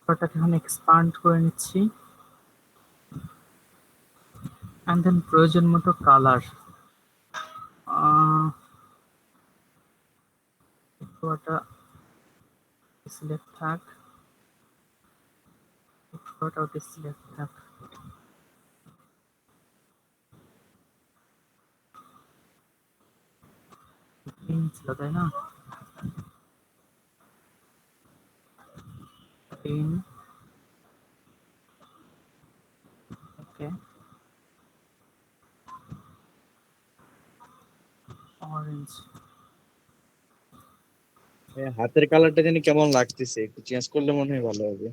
ওটাকে এখন এক্সপান্ড করে নিচ্ছি, এন্ড দেন প্রয়োজন মতো কালার ওটা সিলেক্ট থাক, ওটা সিলেক্ট থাক। গ্রিন ছিল তাই না? গ্রিন, ওকে, অরেঞ্জ। হাতের কালারটা জানি কেমন লাগতেছে, একটু চেঞ্জ করলে মনে হয় ভালো হবে।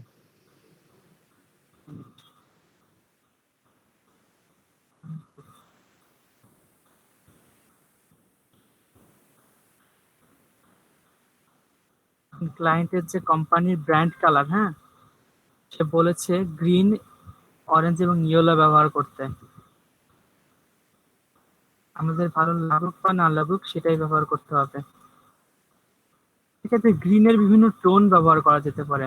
ক্লায়েন্টের যে কোম্পানির ব্র্যান্ড কালার, হ্যাঁ, সে বলেছে গ্রিন, অরেঞ্জ এবং ইয়েলো ব্যবহার করতে। আমাদের ভালো লাগুক বা না লাগুক সেটাই ব্যবহার করতে হবে। এক্ষেত্রে গ্রিনের বিভিন্ন টোন ব্যবহার করা যেতে পারে,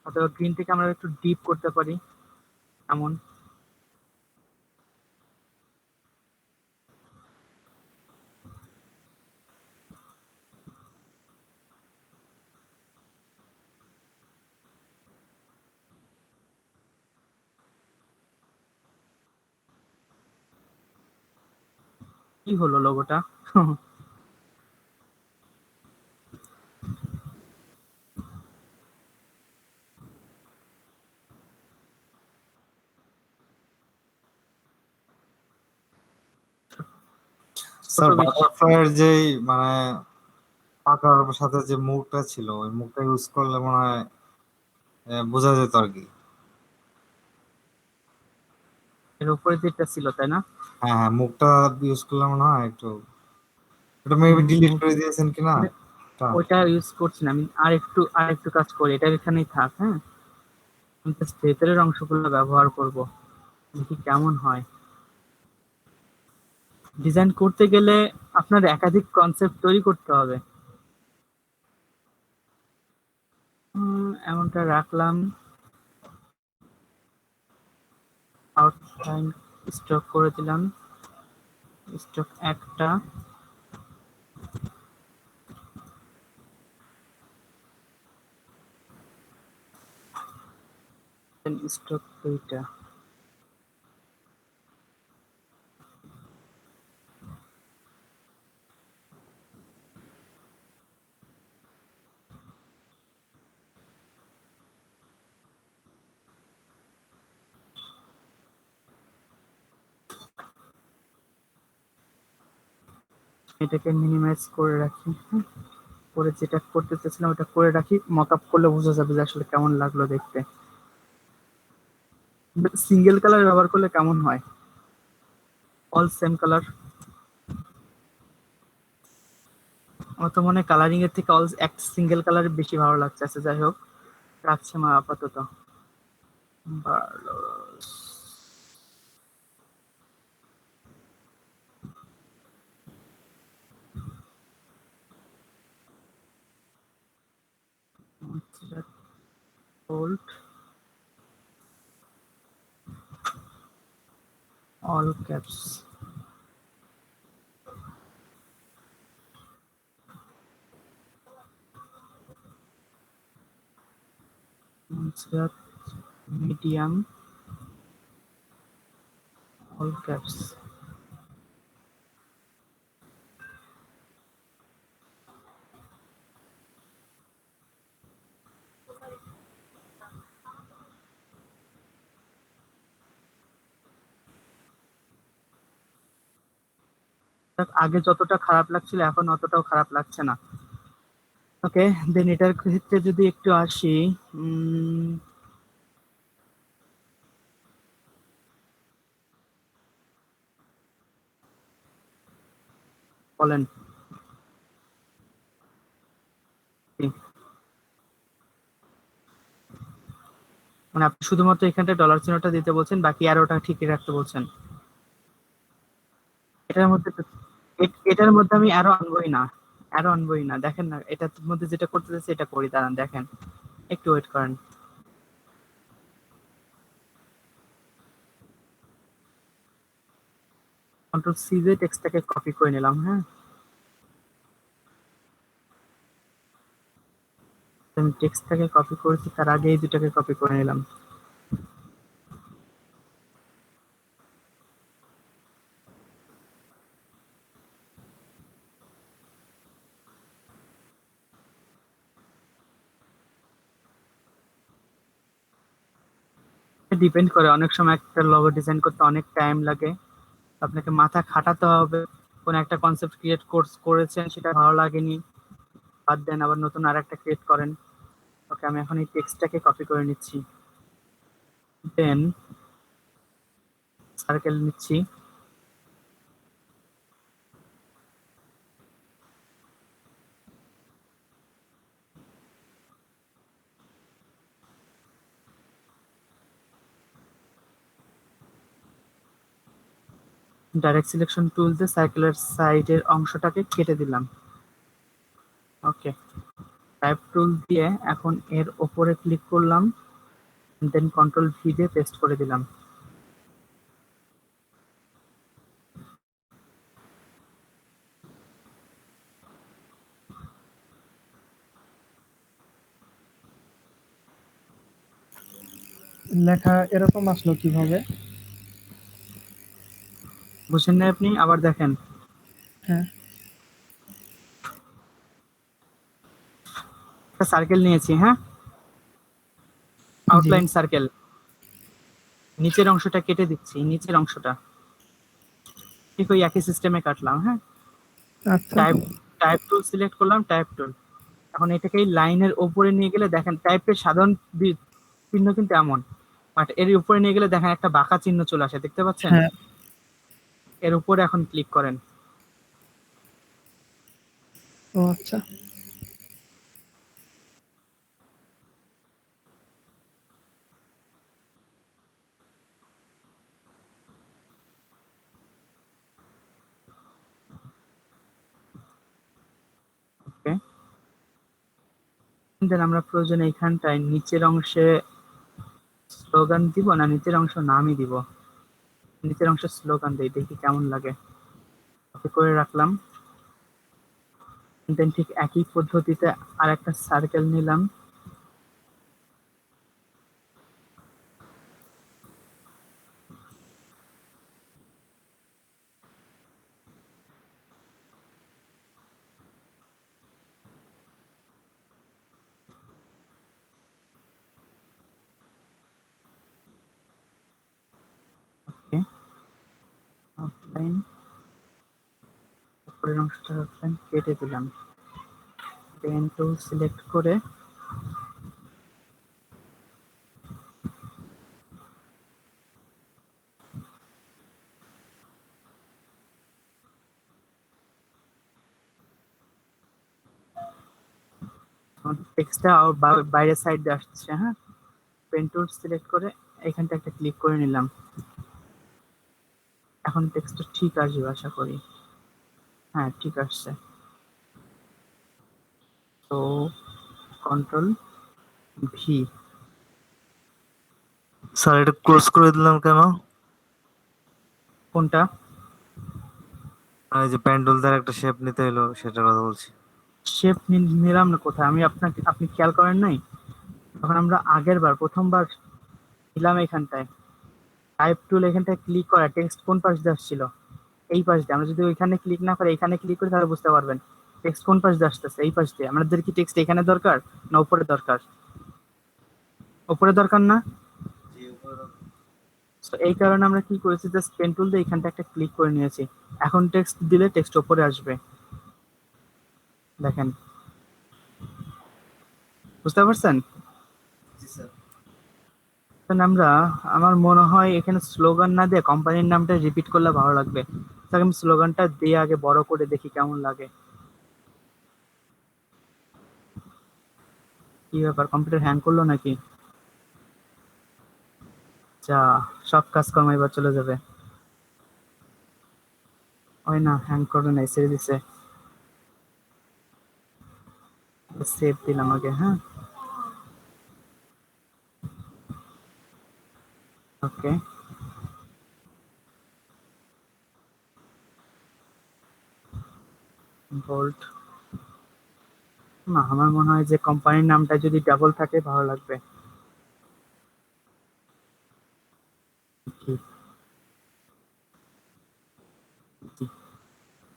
অথবা গ্রিন থেকে আমরা একটু ডিপ করতে পারি এমন। কি হলো লোগোটা? স্যার বাটারফ্লাইয়ের যেই মানে পাকার সাথে যে মুখটা ছিল ওই মুখটা ইউজ করলে মনে হয় বোঝা যেত আর কি। এর উপরে যেটা ছিল তাই না? হ্যাঁ হ্যাঁ, মুখটা ইউজ করলে মনে হয় একটু, এটা মেবি ডিলিট করে দিয়েছেন কিনা এটা। ওইটা ইউজ করছি না আমি, আর একটু কাজ করি, এটা এখানেই থাক। হ্যাঁ, আমি জাস্ট ভেতরের অংশগুলো ব্যবহার করব, দেখি কেমন হয়। ডিজাইন করতে গেলে আপনার একাধিক কনসেপ্ট তৈরি করতে হবে। এমনটা রাখলাম, আউটলাইন স্টক করে দিলাম, স্টক একটা, স্টক দুইটা। এটাকে মিনিমাইজ করে রাখি। পরে যেটা করতে চাচ্ছিলাম ওটা করে রাখি, মকআপ করলে বোঝা যাবে যে আসলে কেমন লাগলো দেখতে। সিঙ্গেল কালার ব্যবহার করলে কেমন হয়? All same colour. আমার তো মনে হয় কালারিং এর থেকে অল এক সিঙ্গেল কালার বেশি ভালো লাগছে। আচ্ছা যাই হোক, রাখছে মা আপাতত। Bold, all caps. Medium, all caps. আগে যতটা খারাপ লাগছিল এখন অতটাও খারাপ লাগছে না। ওকে, দেন এটার ক্ষেত্রে যদি একটু আসি, বলেন কি? মানে আপনি শুধুমাত্র এখানটা ডলার চিহ্নটা দিতে বলছেন, বাকি অ্যারোটা ঠিকই রাখতে বলছেন। এটার মধ্যে এটার মধ্যে আমি অ্যারো আনবোই না, দেখেন না এটার মধ্যে যেটা করতে চাইছি এটা করি, দাঁড়ান দেখেন, একটু ওয়েট করেন। কন্ট্রোল সি দিয়ে টেক্সটটাকে কপি করে নিলাম। হ্যাঁ, আমি টেক্সটটাকে কপি করেছি, তার আগে এই দুটাকে কপি করে নিলাম। ডিপেন্ড করে, অনেক সময় একটা লোগো ডিজাইন করতে অনেক টাইম লাগে, আপনাকে মাথা খাটাতে হবে। কোন একটা কনসেপ্ট ক্রিয়েট কোর্স করেছেন, সেটা ভালো লাগেনি, বাদ দেন, আবার নতুন আর একটা ক্রিয়েট করেন। ওকে, আমি এখন এই টেক্সটটাকে কপি করে নিচ্ছি, দেন সার্কেল নিচ্ছি, ডাইরেক্ট সিলেকশন টুল দিয়ে সার্কেলের সাইডের অংশটাকে কেটে দিলাম। ওকে, টাইপ টুল দিয়ে এখন এর ওপরে ক্লিক করলাম, দেন কন্ট্রোল ভি দিয়ে পেস্ট করে দিলাম। লেখা এরকম আসলো কিভাবে? বুঝেন না আপনি? আবার দেখেন, হ্যাঁ, একটা সার্কেল নিয়েছি, হ্যাঁ, আউটলাইন সার্কেল, নিচের অংশটা কেটে দিচ্ছি, নিচের অংশটা ঠিক ওই একই সিস্টেমে কাটলাম। হ্যাঁ, আচ্ছা। টাইপ টুল সিলেক্ট করলাম, টাইপ টুল, এখন এটাকে এই লাইনের উপরে নিয়ে গেলে দেখেন টাইপের সাধারণ চিহ্ন কিন্তু এমন, বাট এর উপরে নিয়ে গেলে দেখেন একটা বাঁকা চিহ্ন চলে আসে, দেখতে পাচ্ছেন? হ্যাঁ, এর উপরে এখন ক্লিক করেন। ও আচ্ছা। ওকে, দেন আমরা প্রয়োজনে এইখানটায় নিচের অংশে স্লোগান দিব, না নিচের অংশ নামই দিব, নিচের অংশে স্লোগান দেই, দেখি কেমন লাগে। ওকে করে রাখলাম, দেন ঠিক একই পদ্ধতিতে আর একটা সার্কেল নিলাম, ওকে, আউটলাইন, উপরের অংশটা আউটলাইন কেটে দিলাম, পেন টুল সিলেক্ট করে টেক্সটটা বাইরের সাইড দিয়ে আসছে। হ্যাঁ, পেন টুল সিলেক্ট করে এখানটা একটা ক্লিক করে নিলাম, এখন টেক্সটটা ঠিক আসবে আশা করি। হ্যাঁ, ঠিক আসছে। তো কন্ট্রোল ভি, স্যার এটা ক্লোজ করে দিলাম কেন? কোনটা? এই যে প্যান্ডেল দ্বারা একটা শেপ নিতে এলো সেটার কথা বলছি। শেপ নিলাম না কোথায়? আপনি খেয়াল করেন নাই? তখন আমরা আগের বার প্রথমবার দিলাম এখানটায় টাইপ টুল, এখানটায় ক্লিক করা, টেক্সট কোন পাশ দিয়ে আসছিল? এই পাশ দিয়ে। আমরা যদি ওইখানে ক্লিক না করে এখানে ক্লিক করি তাহলে বুঝতে পারবেন টেক্সট কোন পাশ দিয়ে আসতেছে। এই পাশ দিয়ে। আমাদের কি টেক্সট এখানে দরকার না উপরে দরকার? উপরে দরকার না? জি, উপরে তো এই কারণে আমরা কি করেছি, জাস্ট পেন টুল দিয়ে এখানটা একটা ক্লিক করে নিয়েছি। এখন টেক্সট দিলে টেক্সট উপরে আসবে, দেখেন, বুঝতে পারছেন? জি স্যার। এখন আমরা, আমার মনে হয় এখানে স্লোগান না দিয়ে কোম্পানির নামটা রিপিট করলে ভালো লাগবে। তাহলে আমি স্লোগানটা দিয়ে আগে বড় করে দেখি কেমন লাগে। কি ব্যাপার, কম্পিউটার হ্যাং করলো নাকি? যা, সব কাজকর্ম এবার চলে যাবে। ওই না, হ্যাং করে নাই, ছেড়ে দিছে। সেভ দিলাম আগে, হ্যাঁ, ওকে। বোল্ট না, আমার মনে হয় যে কোম্পানির নামটা যদি ডাবল থাকে ভালো লাগবে। কি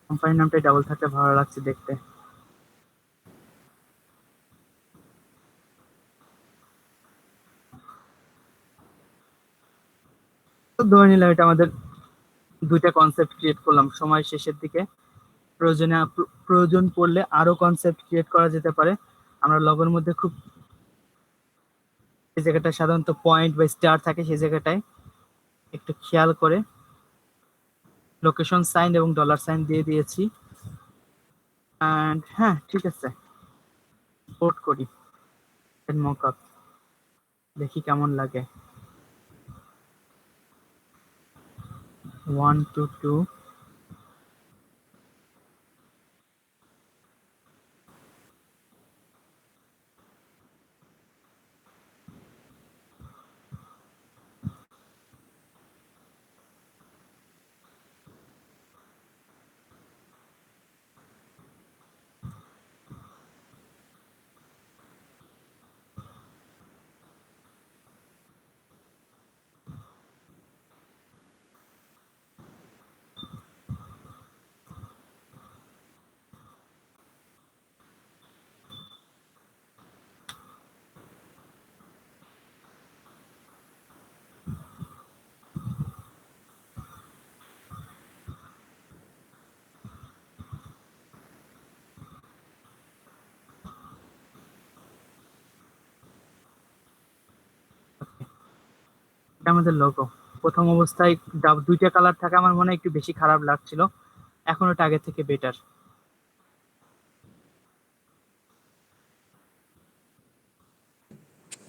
কোম্পানির নামটা ডাবল থাকলে ভালো লাগছে দেখতে। তো ধরে নিলাম এটা আমাদের দুইটা কনসেপ্ট ক্রিয়েট করলাম। সময় শেষের দিকে প্রয়োজন পড়লে আরো কনসেপ্ট ক্রিয়েট করা যেতে পারে। আমরা লগের মধ্যে খুব, যে জায়গাটা সাধারণত পয়েন্ট বা স্টার থাকে সেই জায়গাটায় একটু খেয়াল করে লোকেশন সাইন এবং ডলার সাইন দিয়ে দিয়েছি। এন্ড হ্যাঁ, ঠিক আছে, পোর্ট করি মকআপ, দেখি কেমন লাগে। 1 to 2, এটা আমাদের লোগো। প্রথম অবস্থায় দুইটা কালার থাকা আমার মনে হয় একটু বেশি খারাপ লাগছিল, এখন ওটা আগের থেকে বেটার।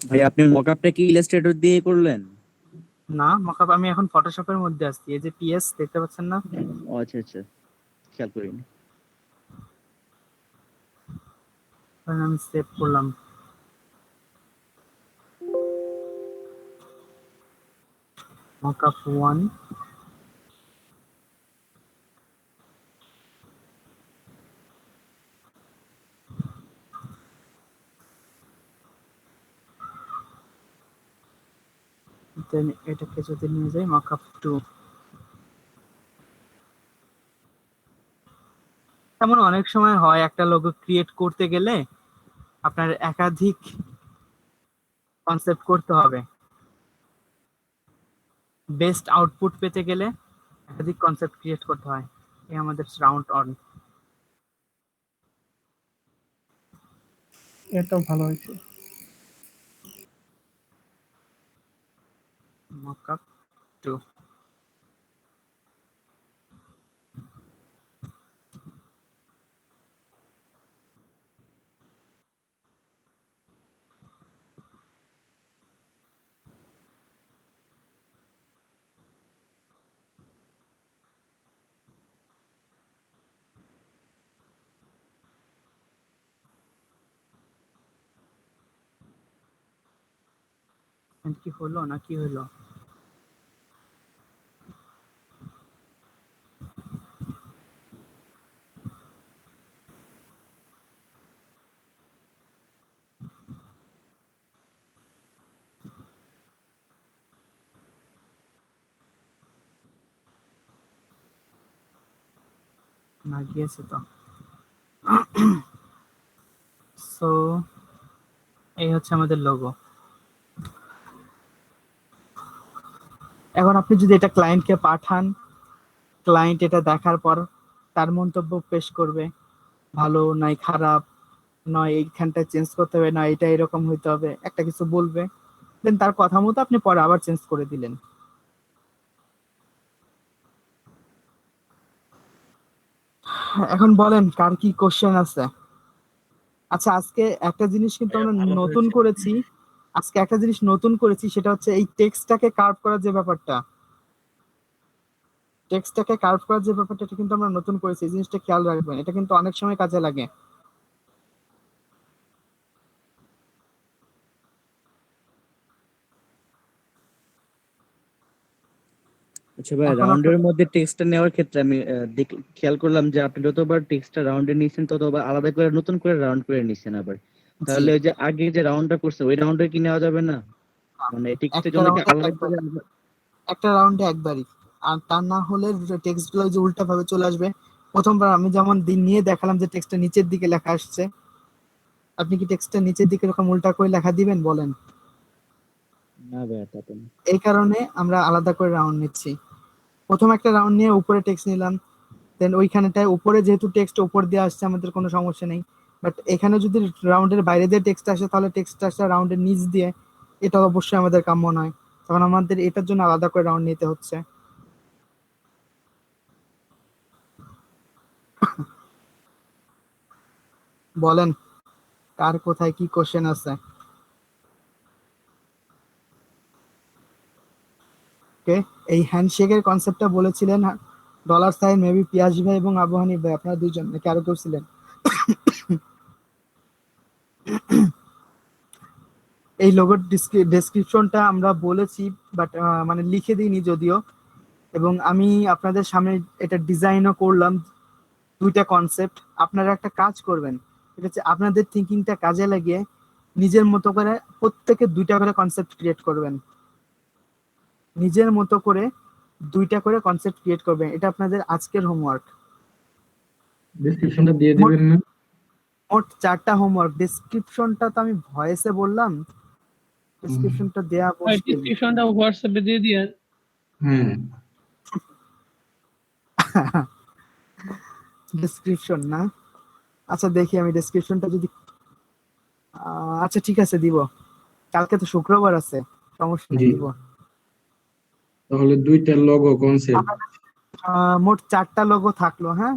ভাই আপনি মকআপটা কি ইলাস্ট্রেটর দিয়ে করলেন? না, মকআপ আমি এখন ফটোশপের মধ্যে আছি, এই যে পিএস দেখতে পাচ্ছেন না? ও আচ্ছা আচ্ছা, খেয়াল করিনি। আমি সেভ করলাম। মকআপ 1, দেন এটাকে যদি নিয়ে যাই মকআপ 2। তেমন অনেক সময় হয় একটা লোগো ক্রিয়েট করতে গেলে আপনার একাধিক কনসেপ্ট করতে হবে, বেস্ট আউটপুট পেতে গেলে একাধিক কনসেপ্ট ক্রিয়েট করতে হয়। এই আমাদের রাউন্ড অন। এটাও ভালো হয়েছে। মকআপ 2, কি হলো না কি হলো? না গিয়েছে তো। সো এই হচ্ছে আমাদের লোগো। এখন আপনি যদি এটা ক্লায়েন্টকে পাঠান, ক্লায়েন্ট এটা দেখার পর তার মন্তব্য পেশ করবে, ভালো নয় খারাপ, নয় এইখানটা চেঞ্জ করতে হবে, না এটা এরকম হইতে হবে, একটা কিছু বলবে, দেন তার কথা মতো আপনি পরে আবার চেঞ্জ করে দিলেন। এখন বলেন কার কি কোশ্চেন আছে? আচ্ছা, আজকে একটা জিনিস কিন্তু ভাইয়া আমরা ভালো নতুন হয়েছে। করেছি। আজকে একটা জিনিস নতুন করেছি, সেটা হচ্ছে এই টেক্সটটাকে কার্ভ করার যে ব্যাপারটা, এটা কিন্তু আমরা নতুন করেছি। এই জিনিসটা খেয়াল রাখবেন, এটা কিন্তু অনেক সময় কাজে লাগে। আচ্ছা ভাই, এখন রাউন্ডের আপনার মধ্যে টেক্সটটা নেওয়ার ক্ষেত্রে আমি খেয়াল করলাম যে আপনি যতবার টেক্সটটা রাউন্ডে নিয়েছেন ততবার আলাদা করে নতুন করে রাউন্ড করে নিচ্ছেন আবার। জি, তাহলে ওই যে আগে যে রাউন্ডটা করছে ওই রাউন্ডে কি নেওয়া যাবে না? মানে টেক্সটের একটা জন্য কি রাউন্ডে আলাদা একবার, করে? একটা রাউন্ডে একবারই। আর তা না হলে টেক্সট গুলো যে উল্টা ভাবে চলে আসবে। প্রথমবার আমি যেমন দিন নিয়ে দেখালাম যে টেক্সটটা নিচের দিকে লেখা আসছে, আপনি কি টেক্সটটা নিচের দিকে এরকম উল্টা করে লেখা দিবেন বলেন? না ভাই, তা তো না। এই কারণে আমরা আলাদা করে রাউন্ড নিচ্ছি। প্রথম একটা রাউন্ড নিয়ে উপরে টেক্সট নিলাম, দেন ওইখানেটায় উপরে যেহেতু টেক্সট উপর দিয়ে আসছে আমাদের কোনো সমস্যা নেই। বাট এখানে যদি রাউন্ডের বাইরে দিয়ে টেক্সট আসে তাহলে টেক্সট আসে রাউন্ডের নিচ দিয়ে, এটা অবশ্যই আমাদের কাম্য নয়। তখন আমাদের এটার জন্য আলাদা করে রাউন্ড নিতে হচ্ছে। বলেন কার কোথায় কি কোশ্চেন আছে? ওকে, এই হ্যান্ডশেকের কনসেপ্টটা বলেছিলেন ডলার সাইন মেবি পিয়াস ভাই এবং আবু হানিফ ভাই, আপনারা দুইজন নাকি আরো কেউ ছিলেন? এই লোগোর ডেসক্রিপশনটা আমরা বলেছি, বাট মানে লিখে দিইনি যদিও। এবং আমি আপনাদের সামনে এটা ডিজাইনও করলাম, দুইটা কনসেপ্ট। আপনারা একটা কাজ করবেন, এটা হচ্ছে আপনাদের থিঙ্কিংটা কাজে লাগিয়ে নিজের মতো করে প্রত্যেকে দুইটা করে কনসেপ্ট ক্রিয়েট করবেন। নিজের মতো করে দুইটা করে কনসেপ্ট ক্রিয়েট করবেন, এটা আপনাদের আজকের হোমওয়ার্ক। ডেসক্রিপশনটা দিয়ে মোট দিবেন না? মোট 4টা হোমওয়ার্ক। ডেসক্রিপশনটা তো আমি ভয়েসে বললাম, হুম, ডেসক্রিপশনটা দেয়া ভাই মুশকিল। ডিসক্রিপশনটা হোয়াটসঅ্যাপে দিয়ে দিয়েন। হ্যাঁ। ডেসক্রিপশন না, আচ্ছা দেখি আমি ডেসক্রিপশনটা যদি আচ্ছা ঠিক আছে দিব। কালকে তো শুক্রবার আছে, সমস্যা নেই জি, দিব। তাহলে দুইটা লগো কনসেপ্ট। মোট 4টা লোগো থাকলো, হ্যাঁ।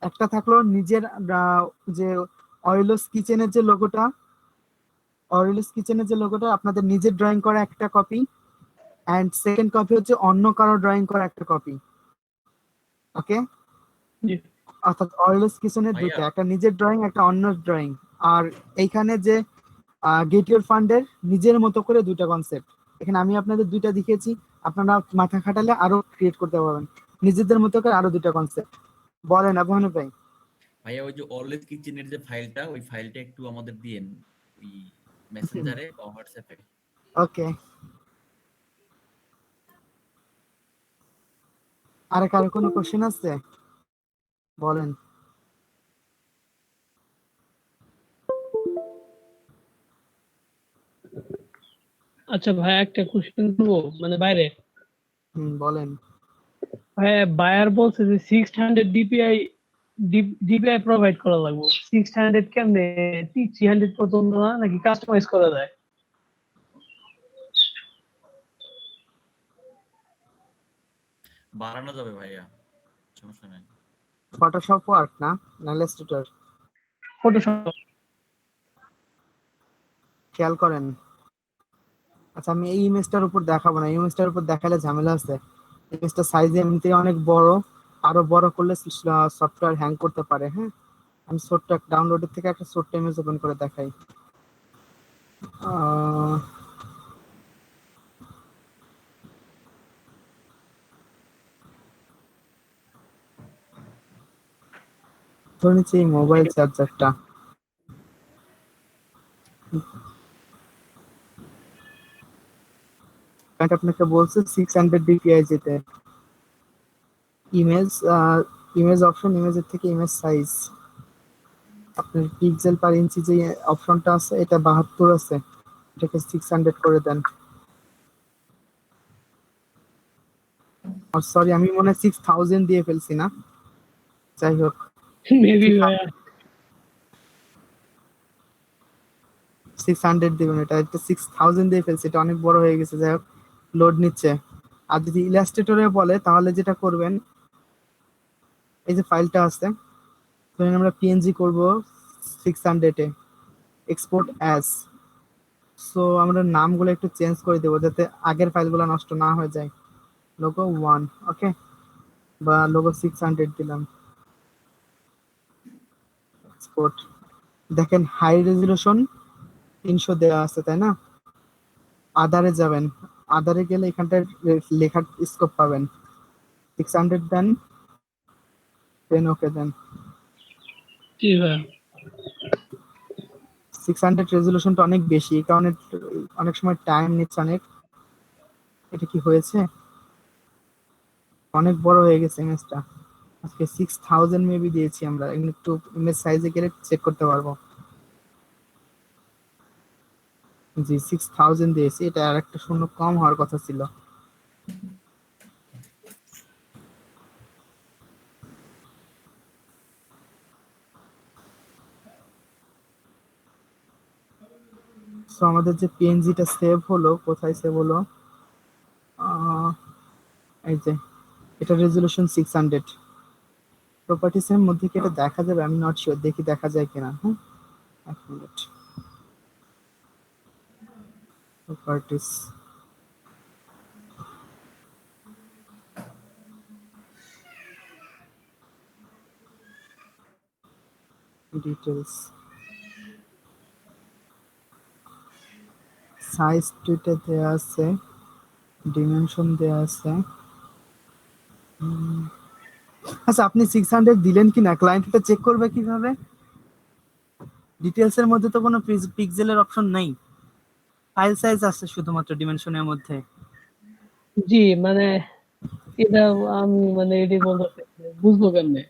একটা থাকলো নিজের যে অয়েলস কিচেনের যে লোগোটা, আপনাদের নিজের ড্রয়িং করা একটা কপি, এন্ড সেকেন্ড কপি হচ্ছে অন্য কারো ড্রয়িং করা একটা কপি। ওকে, জি। অর্থাৎ অয়েলস কিচেনের ভাইয়া দুইটা, একটা নিজের ড্রয়িং একটা অন্য ড্রয়িং। আর এইখানে যে গেট ইউর ফান্ডের নিজের মতো করে দুইটা কনসেপ্ট, এখানে আমি আপনাদের দুইটা দেখিয়েছি, আপনারা মাথা খাটালে আরো ক্রিয়েট করতে পারবেন নিজেদের মতো করে আরো দুইটা কনসেপ্ট। বলেন আবহানু ভাই। ভাইয়া ওই যে অলওয়েজ কিচেনের যে ফাইলটা, ওই ফাইলটা একটু আমাদের দিয়েন ওই মেসেঞ্জারে বা হোয়াটসঅ্যাপে। ওকে, আর কারো কোনো কোশ্চেন আছে বলেন। আচ্ছা ভাই, একটা কোশ্চেন করবো মানে বাইরে। বলেন। ভাই বায়ার বলছে যে 600 ডিপিআই প্রোভাইড করা লাগবে। 600 কেমনে 300 পর্যন্ত না, নাকি কাস্টমাইজ করা যায়? বাড়ানো যাবে ভাইয়া, সমস্যা নাই। ফটোশপ ওয়ার্ক না, না ইলাস্ট্রেটর? ফটোশপ। খেয়াল করেন। আচ্ছা আমি এই ইমেজটার উপর দেখাবো না, ইমেজটার উপর দেখালে ঝামেলা আছে। ইমেজটা সাইজ এমনিতেই অনেক বড়, আরো বড় করলে সফটওয়্যার হ্যাং করতে পারে। হ্যাঁ, আমি ছোট্ট ডাউনলোডের থেকে একটা ছোট্ট ইমেজ ওপেন করে দেখাই। আহ, ধরে নিচ্ছি এই মোবাইল চার্জারটা, আপনাকে বলছে 600 ডিপিআই যেতে। ইমেজ, ইমেজ অপশন, ইমেজের থেকে ইমেজ সাইজ, আপনার পিক্সেল পার ইঞ্চি যে অপশনটা আছে এটা 72 আছে, এটাকে 600 করে দেন। সরি, আমি মনে হয় 6000 দিয়ে ফেলছি না, যাই হোক মেবি ভাইয়া 600 দিবেন, এটা 6000 দিয়ে ফেলছি, এটা অনেক বড় হয়ে গেছে। যাই হোক, লোড নিচ্ছে। আর যদি ইলাস্ট্রেটরে বলে তাহলে যেটা করবেন, এই যে ফাইলটা আছে, ধরেন আমরা পিএনজি করব 600 এ, এক্সপোর্ট অ্যাজ। সো আমরা নামগুলো একটু চেঞ্জ করে দেবো যাতে আগের ফাইলগুলো নষ্ট না হয়ে যায়। লোগো 1, ওকে, বা লোগো 600 দিলাম, এক্সপোর্ট। দেখেন হাই রেজলিউশন 300 দেওয়া আছে, তাই না? আদারে যাবেন, আদারে গেলে এখানটায় লেখার স্কোপ পাবেন, 600 দেন, দেন ওকে দেন। জি ভাইয়া 600 রেজলিউশনটা অনেক বেশি, এই কারণে অনেক সময় টাইম নিচ্ছে অনেক। এটা কি হয়েছে? অনেক বড় হয়ে গেছে ইমেজটা। আজকে 6000 মেবি দিয়েছি আমরা, এগুলো একটু ইমেজ সাইজে গেলে চেক করতে পারবো। জি 6000 দিয়েছি, এটা আর একটা শূন্য কম হওয়ার কথা ছিল। সো আমাদের যে পিএনজিটা সেভ হলো, কোথায় সেভ হলো? এই যে, এটা রেজলিউশন 600। প্রপার্টিস এর মধ্যে কি এটা দেখা যাবে? আমি নট শিওর, দেখি দেখা যায় কিনা। হ্যাঁ, এক মিনিট। প্রপার্টিস, ডিটেলস, সাইজ টুইটে দেয়া আছে, ডিমেনশন দেয়া আছে। আচ্ছা, আপনি 600 দিলেন কিনা ক্লায়েন্ট এটা চেক করবে কিভাবে? ডিটেলস এর মধ্যে তো কোনো পিক্সেলের অপশন নাই, ফাইল সাইজ আছে শুধুমাত্র ডিমেনশনের মধ্যে। জি মানে এটা আমি মানে এটাই বলতে চাচ্ছি, বুঝবো কেমনে?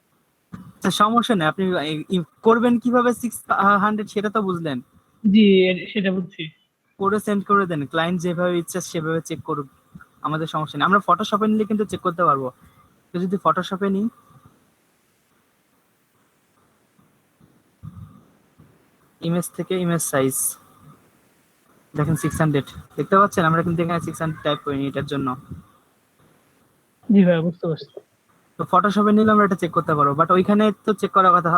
আচ্ছা, সমস্যা নেই, আপনি করবেন কিভাবে 600 সেটা তো বুঝলেন। জি সেটা বুঝছি। করে সেন্ড করে দেন, ক্লায়েন্ট যেভাবে ইচ্ছা সেভাবে চেক করুক, আমাদের সমস্যা নেই। আমরা ফটোশপে নিলে কিন্তু চেক করতে পারবো। তো যদি ফটোশপে নিই, ইমেজ থেকে ইমেজ সাইজ দেখেন 600 দেখতে পাচ্ছেন, আমরা কিন্তু এখানে 600 টাইপ করিনি এটার জন্য। জি ভাইয়া বুঝতে পারছি। তো ফটোশপে নিলে আমরা এটা চেক করতে পারবো, বাট ওইখানে তো চেক করার কথা,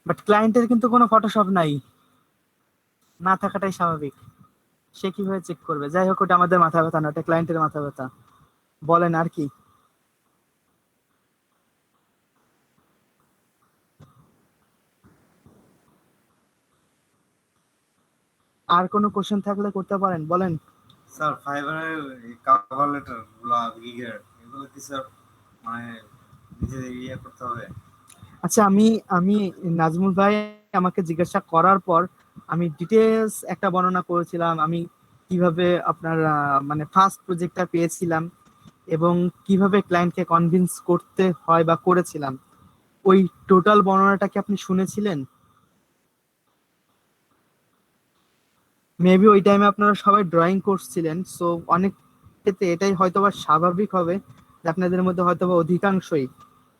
বাট ক্লায়েন্টের কিন্তু কোনো ফটোশপ নাই, না থাকাটাই স্বাভাবিক। সে কিভাবে চেক করবে? যাই হোক, ওটা আমাদের মাথা ব্যথা না, ওটা ক্লায়েন্টের মাথা ব্যথা। বলেন আর কি? আর কোনো কোশ্চেন থাকলে করতে পারেন, বলেন। স্যার ফাইবারের কভার লেটার গুলো গিগের এগুলো কি স্যার মানে নিজেদের ইয়ে করতে হবে? আচ্ছা, আমি আমি নাজমুল ভাই আমাকে জিজ্ঞাসা করার পর আমি ডিটেলস একটা বর্ণনা করেছিলাম, আমি কিভাবে আপনার মানে ফার্স্ট প্রজেক্টটা পেয়েছিলাম এবং কিভাবে ক্লায়েন্টকে কনভিন্স করতে হয় বা করেছিলাম, ওই টোটাল বর্ণনাটা কি আপনি শুনেছিলেন? মেবি ওই টাইমে আপনারা সবাই ড্রয়িং করছিলেন, সো অনেক ক্ষেত্রে এটাই হয়তোবা স্বাভাবিক হবে যে আপনাদের মধ্যে হয়তোবা অধিকাংশই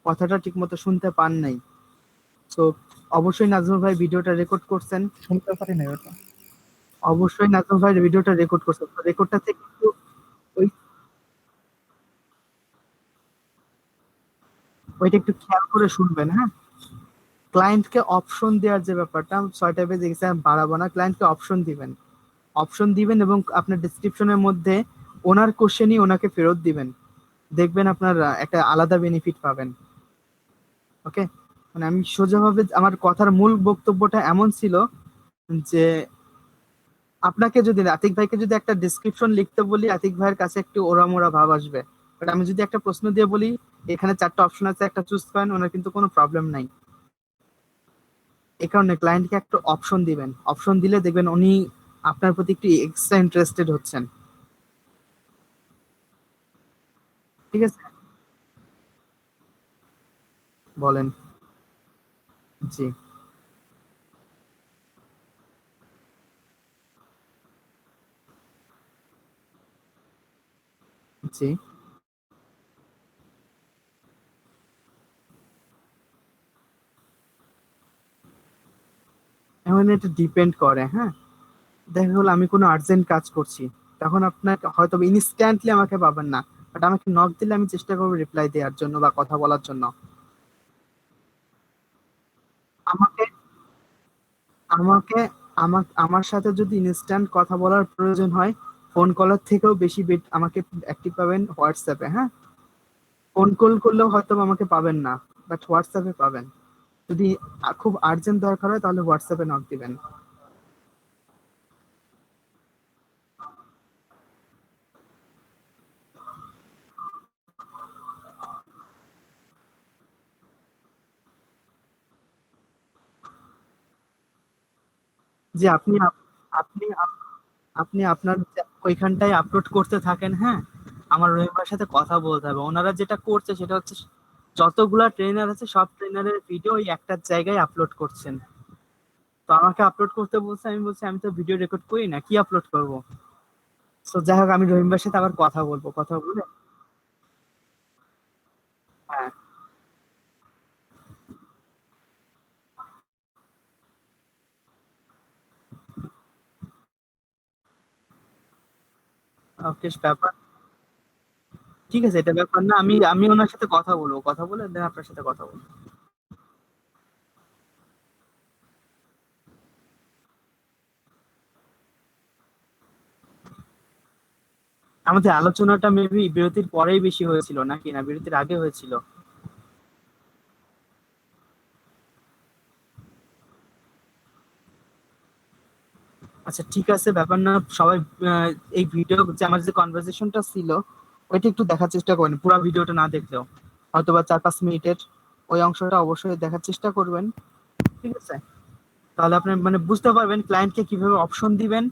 কথাটা ঠিকমতো শুনতে পান নাই। সো অবশ্যই নাজমুল ভাই ভিডিওটা রেকর্ড করছেন, শুনতে পারি না ওটা। অবশ্যই নাজমুল ভাই ভিডিওটা রেকর্ড করছেন, তো রেকর্ডটা থেকে একটু ওই ওইটা একটু খেয়াল করে শুনবেন। হ্যাঁ, ক্লায়েন্টকে অপশন দেওয়ার যে ব্যাপারটা, 6টা পেজে গেছে, আমি বাড়াবো না, ক্লায়েন্টকে অপশন দিবেন এবং আপনার ডেসক্রিপশনের মধ্যে ওনার কোশ্চেনই ওনাকে ফেরত দিবেন, দেখবেন আপনার একটা আলাদা বেনিফিট পাবেন। ওকে, মানে আমি সোজাভাবে আমার কথার মূল বক্তব্যটা এমন ছিল যে আপনাকে যদি আতিক ভাইকে যদি একটা ডেসক্রিপশন লিখতে বলি, আতিক ভাইয়ের কাছে একটু ওরামোরা ভাব আসবে, বাট আমি যদি একটা প্রশ্ন দিয়ে বলি এখানে 4টা অপশন আছে, একটা চুজ করেন, ওনার কিন্তু কোনো প্রবলেম নাই। এই কারণে ক্লায়েন্টকে একটা অপশন দিবেন, অপশন দিলে দেখবেন উনি আপনার প্রতি একটু এক্সট্রা ইন্টারেস্টেড হচ্ছেন। ঠিক আছে, বলেন। জি জি এখন এটা ডিপেন্ড করে, হ্যাঁ। দেখা গেলো আমি কোনো আর্জেন্ট কাজ করছি, তখন আপনাকে হয়তো ইনস্ট্যান্টলি আমাকে পাবেন না, বাট আমাকে নক দিলে আমি চেষ্টা করবো রিপ্লাই দেওয়ার জন্য বা কথা বলার জন্য। আমাকে আমাকে আমার সাথে যদি ইনস্ট্যান্ট কথা বলার প্রয়োজন হয়, ফোন কলের থেকেও বেশি আমাকে অ্যাক্টিভ পাবেন হোয়াটসঅ্যাপে, হ্যাঁ। ফোন কল করলেও হয়তো আমাকে পাবেন না, বাট হোয়াটসঅ্যাপে পাবেন। যদি খুব আর্জেন্ট দরকার হয় তাহলে হোয়াটসঅ্যাপে নক দিবেন। যে আপনি আপনি আপনার ওইখানটায় আপলোড করতে থাকেন, হ্যাঁ। আমার রহিমার সাথে কথা বলতে হবে, ওনারা যেটা করছে সেটা হচ্ছে যতগুলা ট্রেনার আছে সব ট্রেনারের ভিডিও ওই একটা জায়গায় আপলোড করছেন। তো আমাকে আপলোড করতে বলছে, আমি বলছি আমি তো ভিডিও রেকর্ড করি না, কি আপলোড করব। তো যাই হোক, আমি রহিমার সাথে আবার কথা বলবো, কথা বলে হ্যাঁ। ওকে, ব্যাপার ঠিক আছে, এটা ব্যাপার না। আমি আমি ওনার সাথে কথা বলবো, কথা বলে দেন আপনার সাথে কথা বলবো। আমাদের আলোচনাটা মেবি বিরতির পরেই বেশি হয়েছিল নাকি, না বিরতির আগে হয়েছিল? আচ্ছা ঠিক আছে, ব্যাপার না। সবাই এই ভিডিও যে আমার যে কনভারসেশনটা ছিল ওইটা একটু দেখার চেষ্টা করেন, পুরো ভিডিওটা না দেখলেও হয়তো বা 4-5 মিনিটের ওই অংশটা অবশ্যই দেখার চেষ্টা করবেন, ঠিক আছে? তাহলে আপনি মানে বুঝতে পারবেন ক্লায়েন্টকে কিভাবে অপশন দিবেন